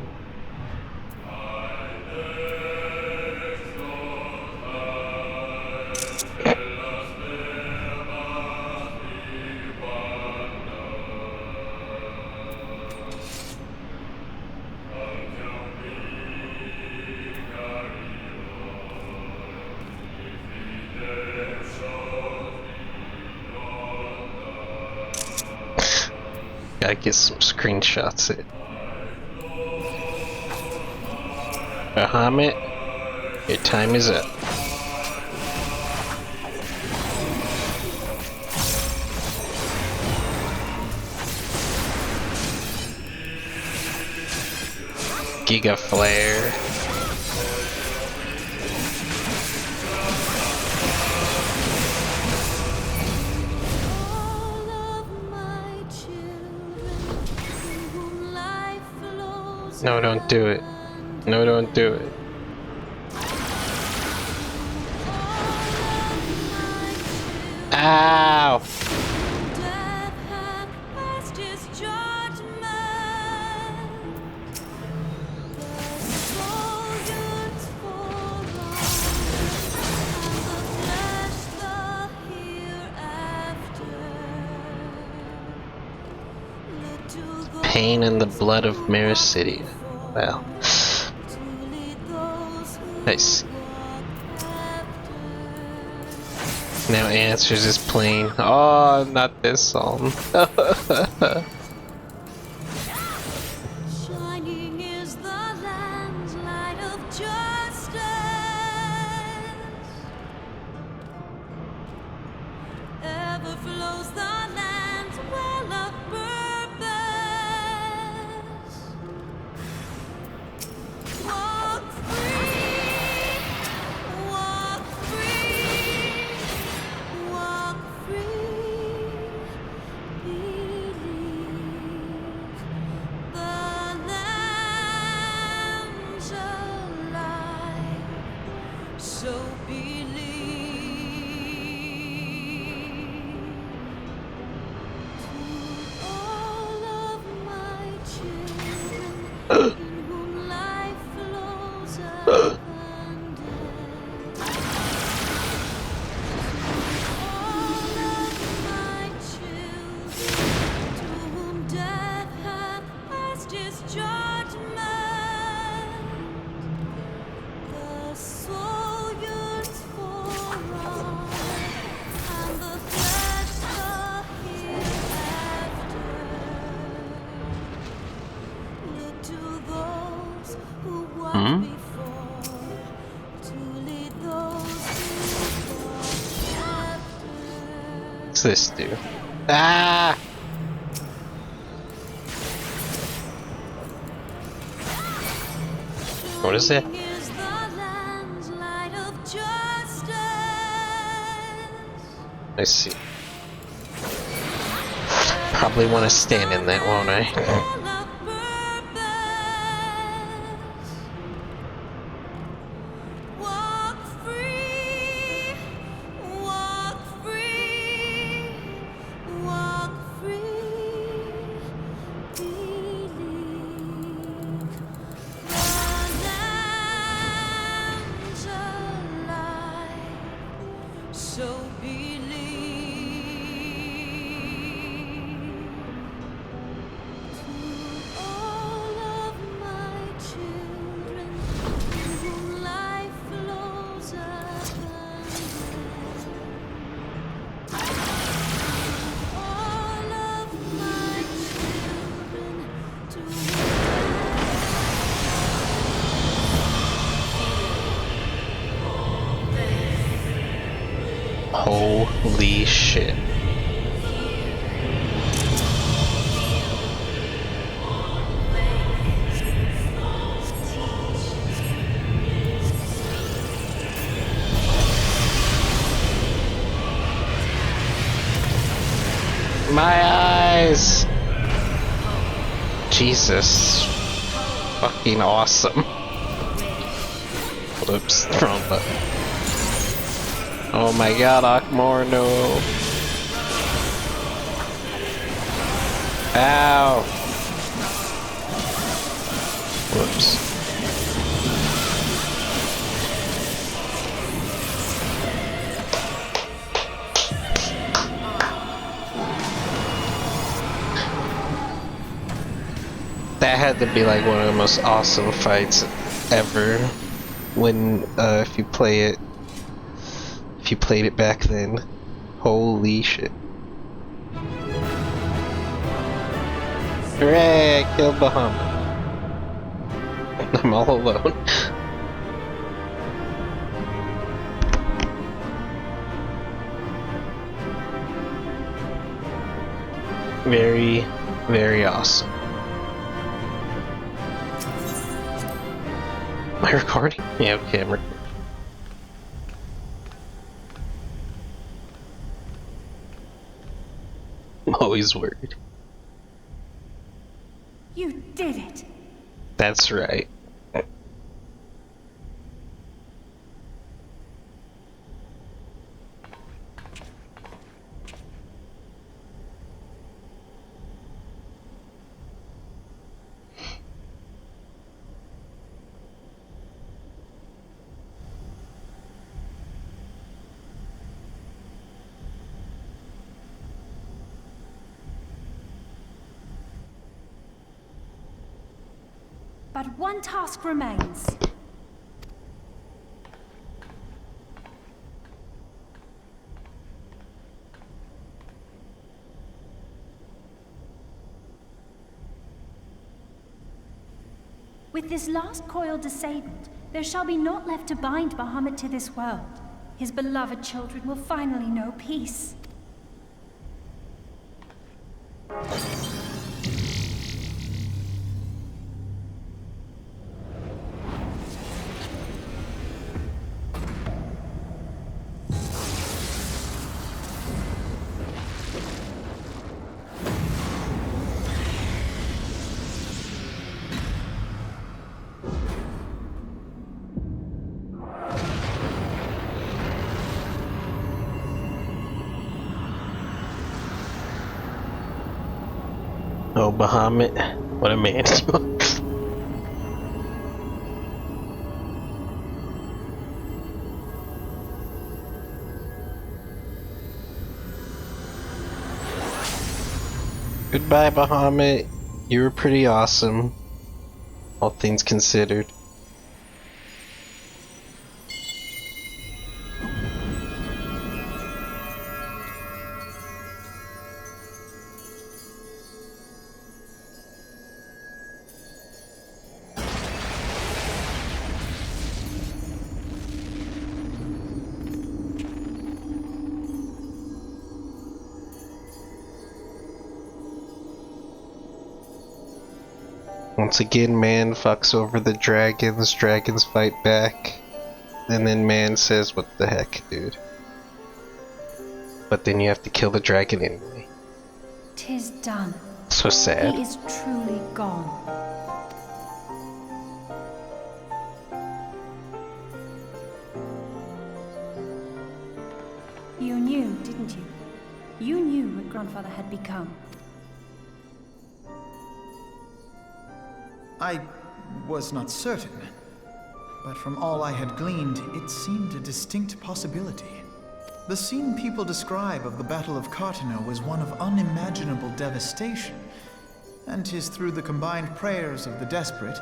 Gotta get some screenshots in. Bahamut, your time is up. Giga Flare. All of my children, in whom life flows. No, don't do it. No, don't do it. Ow! Death hath passed his judgment. The soul yearns for life, and the flesh the hereafter. Look to the Pain and the blood of Mericidia. Well, I see. Now Answers is playing. Oh, not this song. flows the land's well of purpose. Walk free, walk free, walk free. Believe the lamb's alive, so believe. To all of my children, in whom life flows abundant. All of my children, to whom death hath passed his judgment. The soul yearns for honor, and the flesh the hereafter. Look to those who walked before, to lead those who walk after. What's this do? Ah! What is it? Shining is the land's light of justice. I see. Probably want to stand in that, won't I? Full of purpose. Walk free, walk free, walk free. Believe the lamb's alive, so believe. To all of my children, in whom life flows abundant. All of my children, to Holy shit. My eyes! Jesus. Fucking awesome. Oops, wrong button. Oh my god, Akmor, no. Ow! Whoops. That had to be like one of the most awesome fights ever. When, if you played it back then. Holy shit. Hooray, I killed Bahamut. I'm all alone. Very, very awesome. Am I recording? Yeah, okay, I'm recording. I'm always worried. You did it! That's right. But one task remains. With this last coil disabled, there shall be naught left to bind Bahamut to this world. His beloved children will finally know peace. Oh, Bahamut, what a man you are. Goodbye, Bahamut. You were pretty awesome, all things considered. Once again, man fucks over the dragons, dragons fight back, and then man says, what the heck, dude. But then you have to kill the dragon anyway. 'Tis done. So sad. He is truly gone. You knew, didn't you? You knew what Grandfather had become. I was not certain, but from all I had gleaned, it seemed a distinct possibility. The scene people describe of the Battle of Cartano was one of unimaginable devastation, and 'tis through the combined prayers of the desperate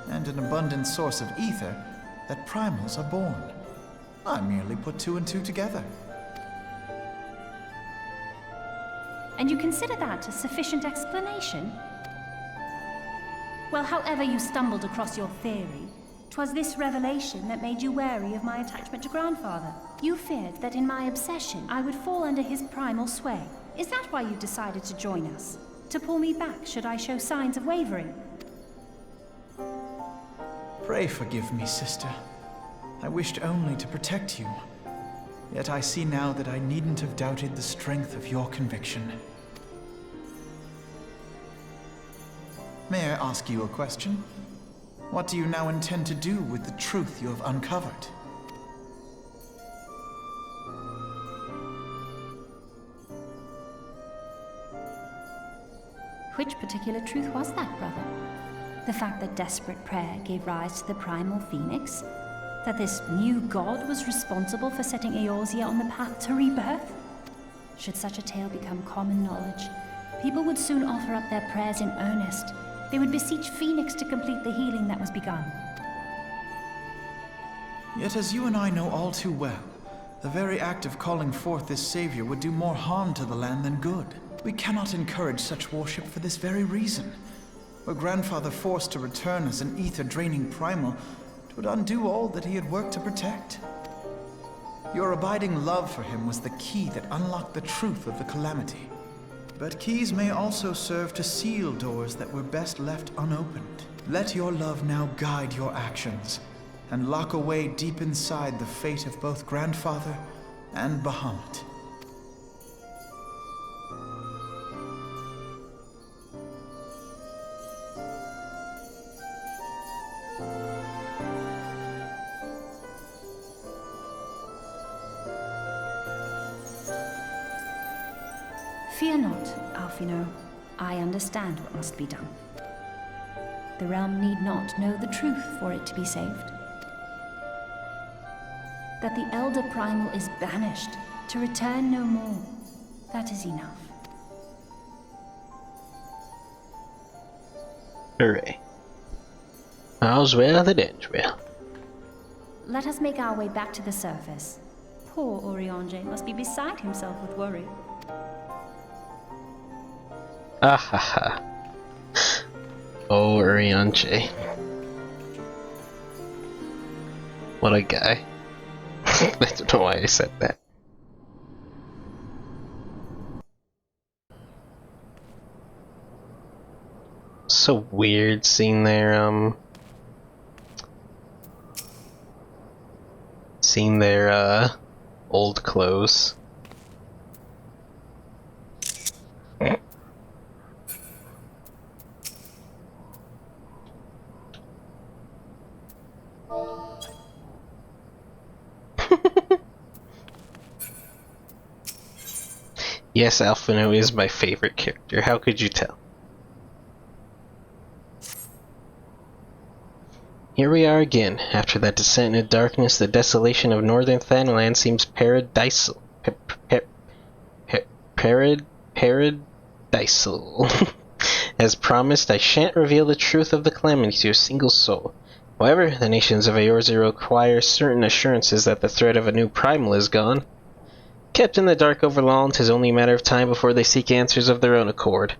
and an abundant source of ether that primals are born. I merely put two and two together. And you consider that a sufficient explanation? Well, however you stumbled across your theory, 'twas this revelation that made you wary of my attachment to Grandfather. You feared that in my obsession, I would fall under his primal sway. Is that why you decided to join us? To pull me back should I show signs of wavering? Pray forgive me, sister. I wished only to protect you. Yet I see now that I needn't have doubted the strength of your conviction. May I ask you a question? What do you now intend to do with the truth you have uncovered? Which particular truth was that, brother? The fact that desperate prayer gave rise to the primal phoenix? That this new god was responsible for setting Eorzea on the path to rebirth? Should such a tale become common knowledge, people would soon offer up their prayers in earnest. They would beseech Phoenix to complete the healing that was begun. Yet as you and I know all too well, the very act of calling forth this savior would do more harm to the land than good. We cannot encourage such worship for this very reason. Were Grandfather forced to return as an ether-draining primal, it would undo all that he had worked to protect. Your abiding love for him was the key that unlocked the truth of the calamity. But keys may also serve to seal doors that were best left unopened. Let your love now guide your actions, and lock away deep inside the fate of both Grandfather and Bahamut. Fear not, alphinaud. I understand what must be done. The realm need not know the truth for it to be saved. That the Elder Primal is banished, to return no more. That is enough. Hooray. All's well that ends well. Let us make our way back to the surface. Poor Oriange must be beside himself with worry. Ah ha ha. Oh, Orianche. What a guy. I don't know why I said that. So weird seeing their old clothes. Yes, alphinaud is my favorite character. How could you tell? Here we are again. After that descent into darkness, the desolation of northern Thanalan seems paradisal. Paradisal. As promised, I shan't reveal the truth of the calamity to a single soul. However, the nations of Eorzea require certain assurances that the threat of a new primal is gone. Kept in the dark over long, 'tis only a matter of time before they seek answers of their own accord.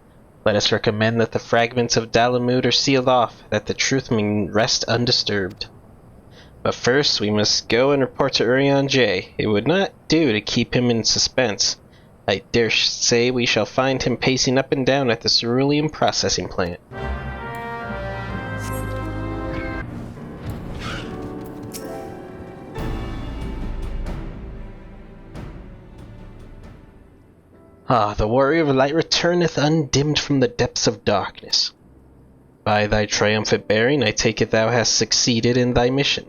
Let us recommend that the fragments of Bahamut are sealed off, that the truth may rest undisturbed. But first, we must go and report to Urianger. It would not do to keep him in suspense. I dare say we shall find him pacing up and down at the cerulean processing plant. Ah, the warrior of light returneth undimmed from the depths of darkness. By thy triumphant bearing, I take it thou hast succeeded in thy mission.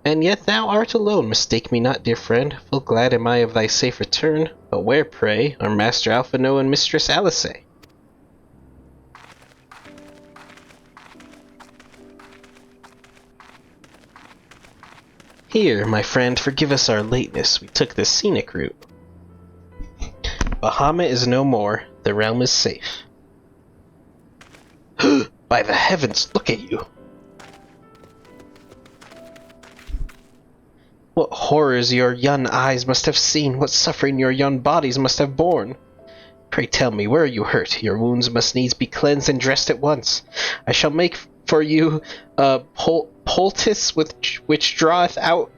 And yet thou art alone, mistake me not, dear friend. Full glad am I of thy safe return. But where, pray, are Master alphinaud and Mistress Alisaie? Here, my friend, forgive us our lateness. We took the scenic route. Bahamut is no more. The realm is safe. By the heavens, look at you! What horrors your young eyes must have seen, what suffering your young bodies must have borne. Pray tell me, where are you hurt? Your wounds must needs be cleansed and dressed at once. I shall make for you a poultice which draweth out...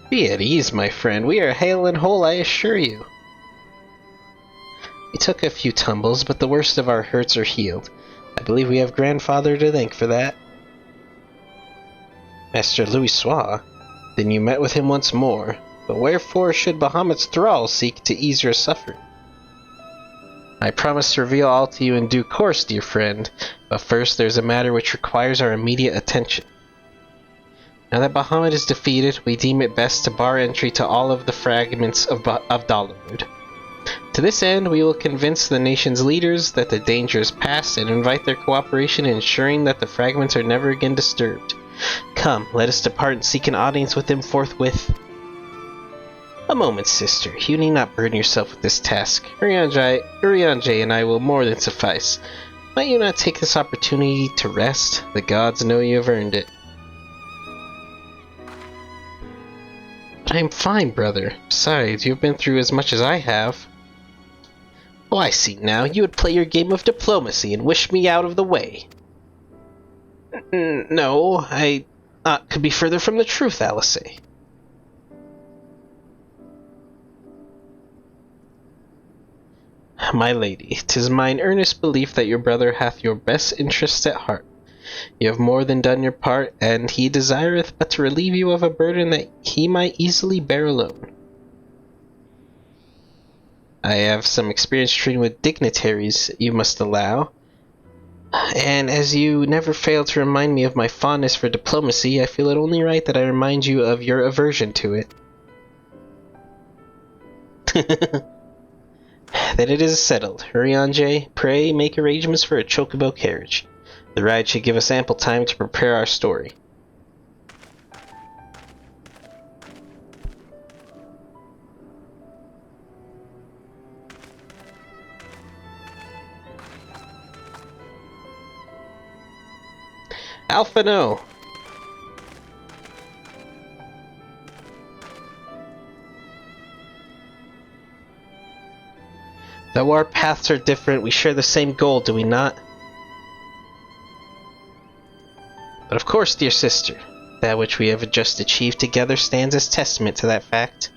Be at ease, my friend. We are hale and whole, I assure you. We took a few tumbles, but the worst of our hurts are healed. I believe we have grandfather to thank for that. Master Louisoix, then you met with him once more. But wherefore should Bahamut's thrall seek to ease your suffering? I promise to reveal all to you in due course, dear friend, but first there's a matter which requires our immediate attention. Now that Bahamut is defeated, we deem it best to bar entry to all of the fragments of Bahamut. To this end, we will convince the nation's leaders that the danger is past and invite their cooperation in ensuring that the fragments are never again disturbed. Come, let us depart and seek an audience with them forthwith. A moment, sister. You need not burden yourself with this task. Urianger and I will more than suffice. Might you not take this opportunity to rest? The gods know you have earned it. But I am fine, brother. Besides, you have been through as much as I have. Oh, I see now. You would play your game of diplomacy and wish me out of the way. No, I could be further from the truth, Alisaie. My lady, 'tis mine earnest belief that your brother hath your best interests at heart. You have more than done your part, and he desireth but to relieve you of a burden that he might easily bear alone. I have some experience treating with dignitaries, you must allow. And as you never fail to remind me of my fondness for diplomacy, I feel it only right that I remind you of your aversion to it. Then it is settled. Urianger, pray make arrangements for a chocobo carriage. The ride should give us ample time to prepare our story. alphinaud! Though our paths are different, we share the same goal, do we not? But of course, dear sister, that which we have just achieved together stands as testament to that fact.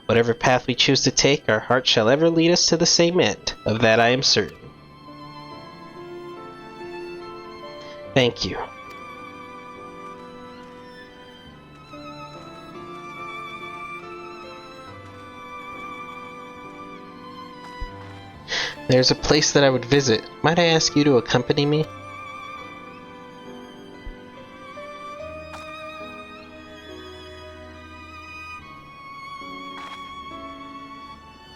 Whatever path we choose to take, our heart shall ever lead us to the same end. Of that I am certain. Thank you. There's a place that I would visit. Might I ask you to accompany me?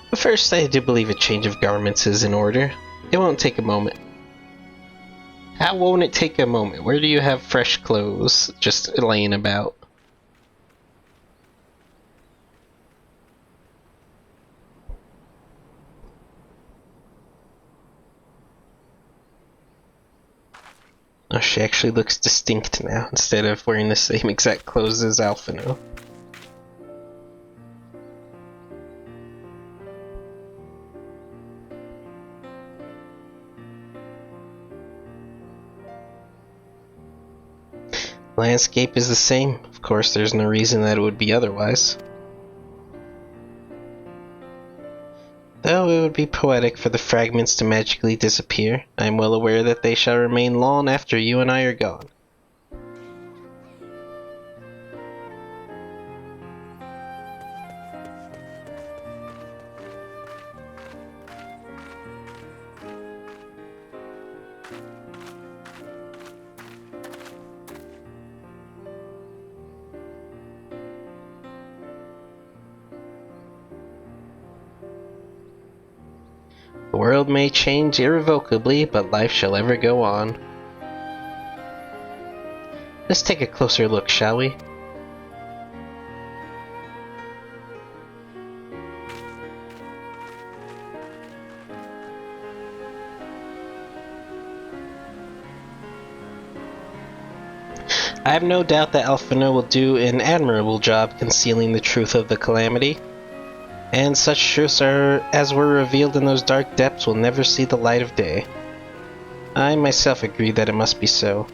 But first, I do believe a change of garments is in order. It won't take a moment. How won't it take a moment? Where do you have fresh clothes just laying about? Oh, she actually looks distinct now, instead of wearing the same exact clothes as alphinaud. Landscape is the same. Of course, there's no reason that it would be otherwise. Though it would be poetic for the fragments to magically disappear, I am well aware that they shall remain long after you and I are gone. The world may change irrevocably, but life shall ever go on. Let's take a closer look, shall we? I have no doubt that alphinaud will do an admirable job concealing the truth of the calamity. And such truths as were revealed in those dark depths will never see the light of day. I myself agree that it must be so.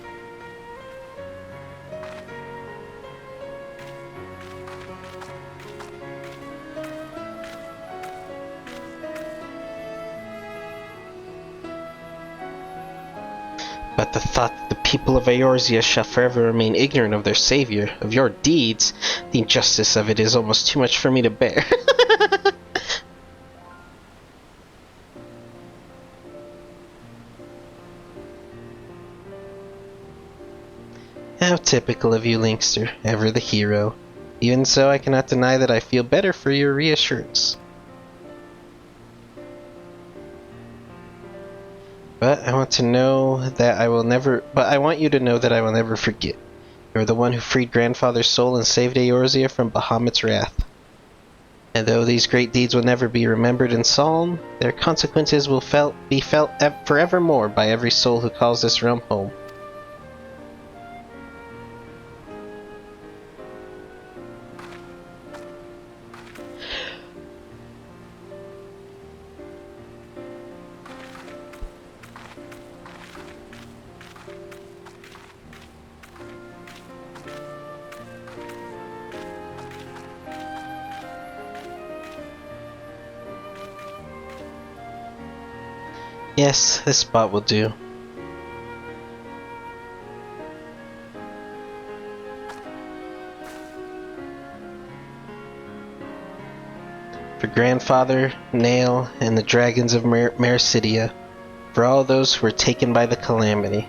But the thought that the people of Eorzea shall forever remain ignorant of their savior, of your deeds, the injustice of it is almost too much for me to bear. How typical of you, Linkster, ever the hero. Even so, I cannot deny that I feel better for your reassurance. But I want you to know that I will never forget. You are the one who freed Grandfather's soul and saved Eorzea from Bahamut's wrath. And though these great deeds will never be remembered in song, their consequences will be felt forevermore by every soul who calls this realm home. Yes, this spot will do. For Grandfather, Nail, and the dragons of Mercidia, for all those who were taken by the calamity.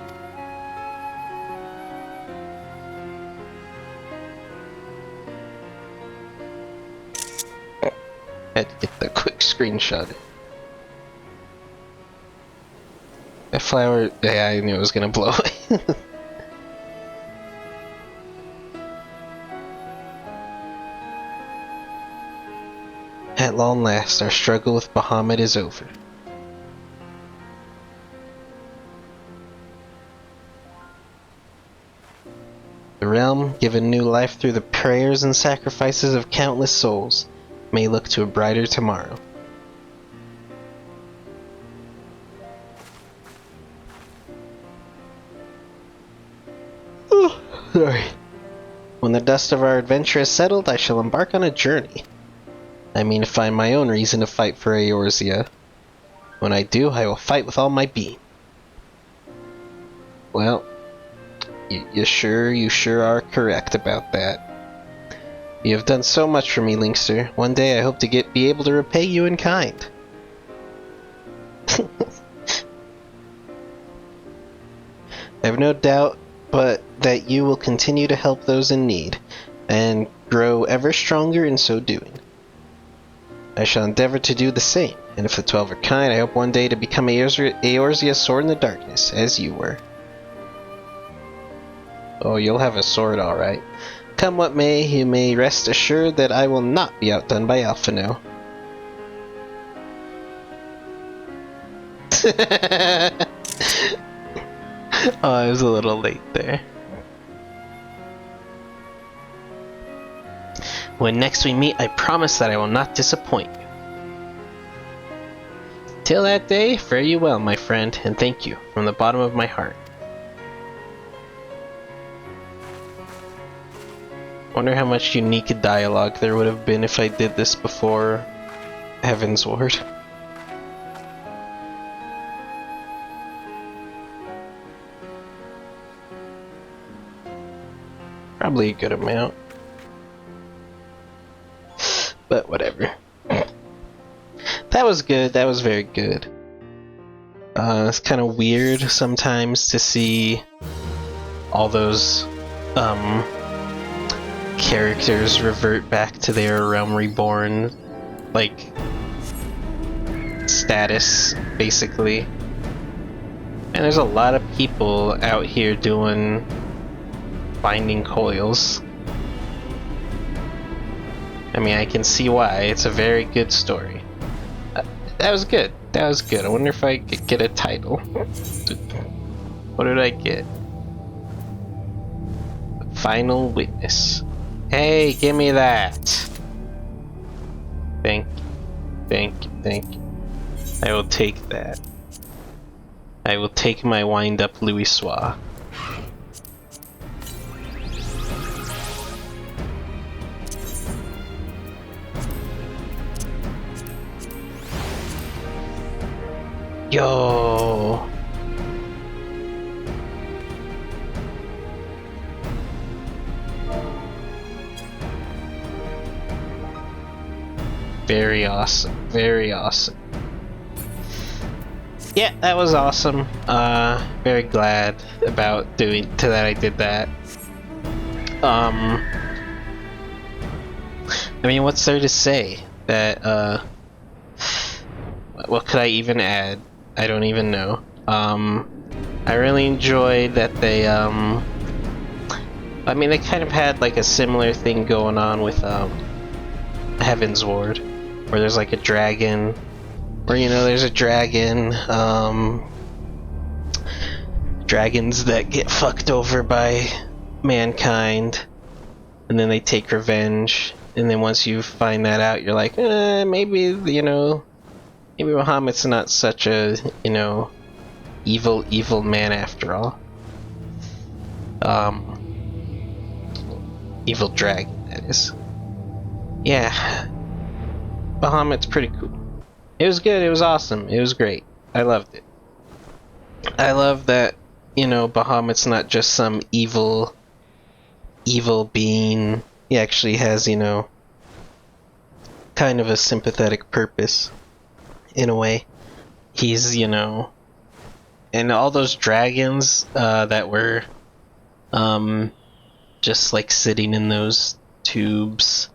Had to get the quick screenshot. That flower, yeah, I knew it was gonna blow away. At long last, our struggle with Bahamut is over. The realm, given new life through the prayers and sacrifices of countless souls, may look to a brighter tomorrow. Sorry. When the dust of our adventure is settled, I shall embark on a journey. I mean to find my own reason to fight for Eorzea. When I do, I will fight with all my being. Well, You sure are correct about that. You have done so much for me, Linkster. One day I hope to be able to repay you in kind. I have no doubt but that you will continue to help those in need, and grow ever stronger in so doing. I shall endeavor to do the same, and if the 12 are kind, I hope one day to become Eorzea's sword in the darkness, as you were. Oh, you'll have a sword, alright. Come what may, you may rest assured that I will not be outdone by alphinaud. Oh, I was a little late there. When next we meet, I promise that I will not disappoint you. Till that day, fare you well, my friend, and thank you from the bottom of my heart. Wonder how much unique dialogue there would have been if I did this before Heaven's Ward. Probably a good amount. But whatever. That was good, that was very good. It's kind of weird sometimes to see all those characters revert back to their Realm Reborn, like, status, basically. And there's a lot of people out here doing finding coils. I mean, I can see why. It's a very good story. That was good. That was good. I wonder if I could get a title. What did I get? Final Witness. Hey, give me that! Thank you. Thank you. Thank you. I will take that. I will take my wind-up Louisoix. Yo! Very awesome. Very awesome. Yeah, that was awesome. Very glad about that I did that. I mean, what's there to say? That, what could I even add? I don't even know. I really enjoyed that they, I mean, they kind of had like a similar thing going on with, Heaven's Ward, where there's like a dragon, or you know, there's a dragon, dragons that get fucked over by mankind, and then they take revenge, and then once you find that out, you're like, maybe, you know, maybe Bahamut's not such a, you know, evil man after all. Evil dragon, that is. Yeah. Bahamut's pretty cool. It was good, it was awesome, it was great. I loved it. I love that, you know, Bahamut's not just some evil being. He actually has, you know, kind of a sympathetic purpose. In a way. He's, you know, and all those dragons that were just like sitting in those tubes,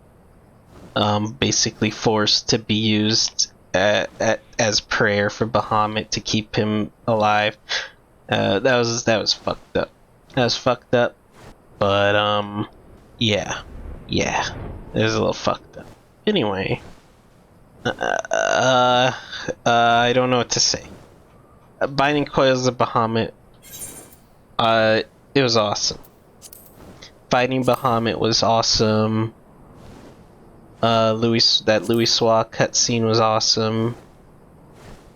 basically forced to be used as prayer for Bahamut to keep him alive. That was fucked up. That was fucked up. But yeah, it was a little fucked up. Anyway. I don't know what to say. Binding Coils of Bahamut. It was awesome. Fighting Bahamut was awesome. That Louisoix cutscene was awesome.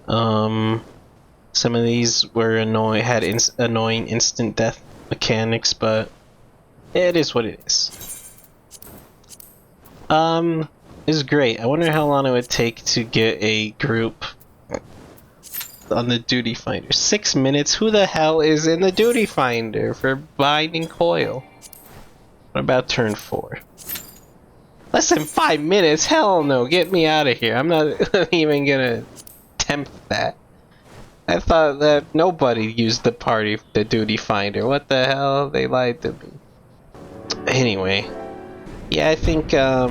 Some of these were had annoying instant death mechanics, but it is what it is. It was great. I wonder how long it would take to get a group on the duty finder. 6 minutes? Who the hell is in the duty finder for binding coil? What about turn 4? Less than 5 minutes? Hell no, get me out of here. I'm not even gonna attempt that. I thought that nobody used the duty finder. What the hell? They lied to me. Anyway. Yeah, I think, I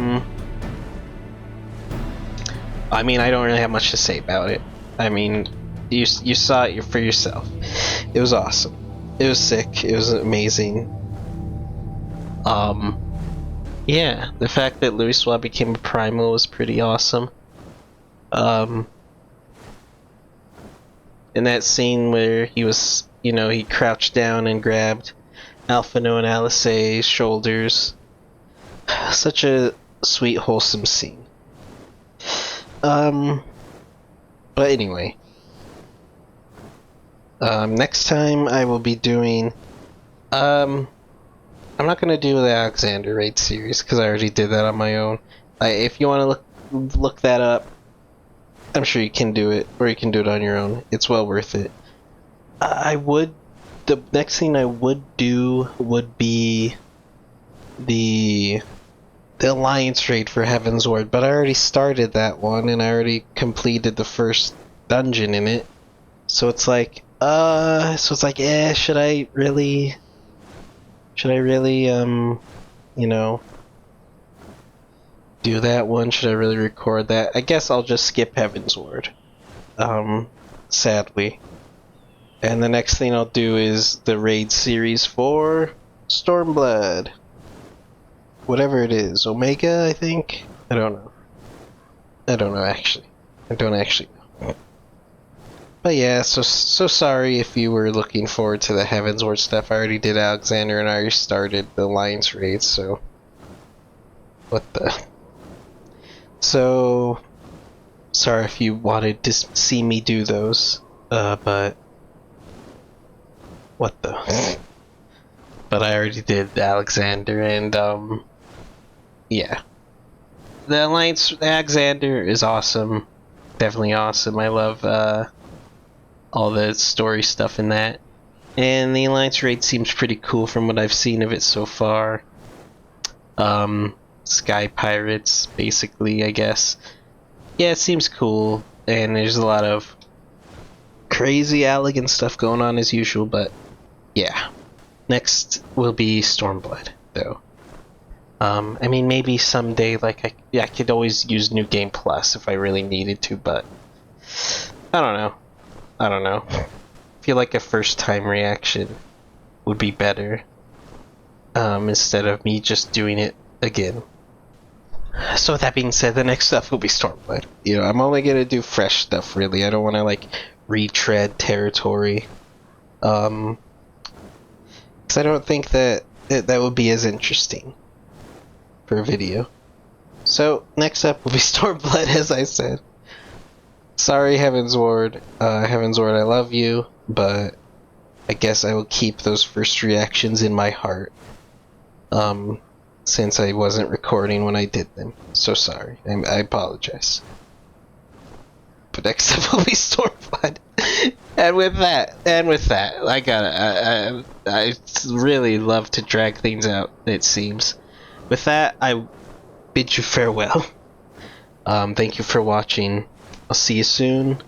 mean, I don't really have much to say about it. I mean, you saw it for yourself. It was awesome. It was sick. It was amazing. Yeah, the fact that Louis Suave became a primal was pretty awesome. In that scene where he was, you know, he crouched down and grabbed alphinaud and Alisaie's shoulders. Such a sweet, wholesome scene. But anyway. Next time I will be doing, I'm not gonna do the Alexander raid series because I already did that on my own. If you want to look that up, I'm sure you can do it, or you can do it on your own. It's well worth it. The next thing I would do would be the Alliance raid for Heaven's Ward, but I already started that one and I already completed the first dungeon in it. So it's like, should I really, you know, do that one? Should I really record that? I guess I'll just skip Heaven's Ward, sadly. And the next thing I'll do is the raid series for Stormblood. Whatever it is. Omega, I think? I don't know. I don't know, actually. I don't actually know. But yeah, so sorry if you were looking forward to the Heaven's Ward stuff. I already did Alexander and I already started the Alliance raid, so... What the... So... Sorry if you wanted to see me do those. But... What the... But I already did Alexander and, yeah. The Alliance Alexander is awesome. Definitely awesome. I love, all the story stuff in that. And the Alliance raid seems pretty cool from what I've seen of it so far. Sky Pirates, basically, I guess. Yeah, it seems cool, and there's a lot of crazy elegant stuff going on as usual, but yeah. Next will be Stormblood, though. I mean, maybe someday, like, I could always use New Game Plus if I really needed to, but I don't know. I feel like a first-time reaction would be better, instead of me just doing it again. So with that being said, the next stuff will be Stormblood. You know, I'm only gonna do fresh stuff, really. I don't want to, like, retread territory. Because I don't think that would be as interesting for a video. So, next up will be Stormblood, as I said. Sorry, Heaven's Ward. Heaven's Ward, I love you, but I guess I will keep those first reactions in my heart. Since I wasn't recording when I did them. So sorry. I apologize. But next up will be Stormblood. And with that, I really love to drag things out, it seems. With that, I bid you farewell. Thank you for watching. I'll see you soon.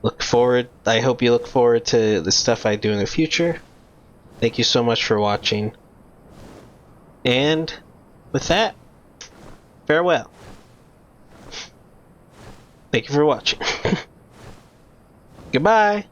I hope you look forward to the stuff I do in the future. Thank you so much for watching. And with that, farewell. Thank you for watching. Goodbye.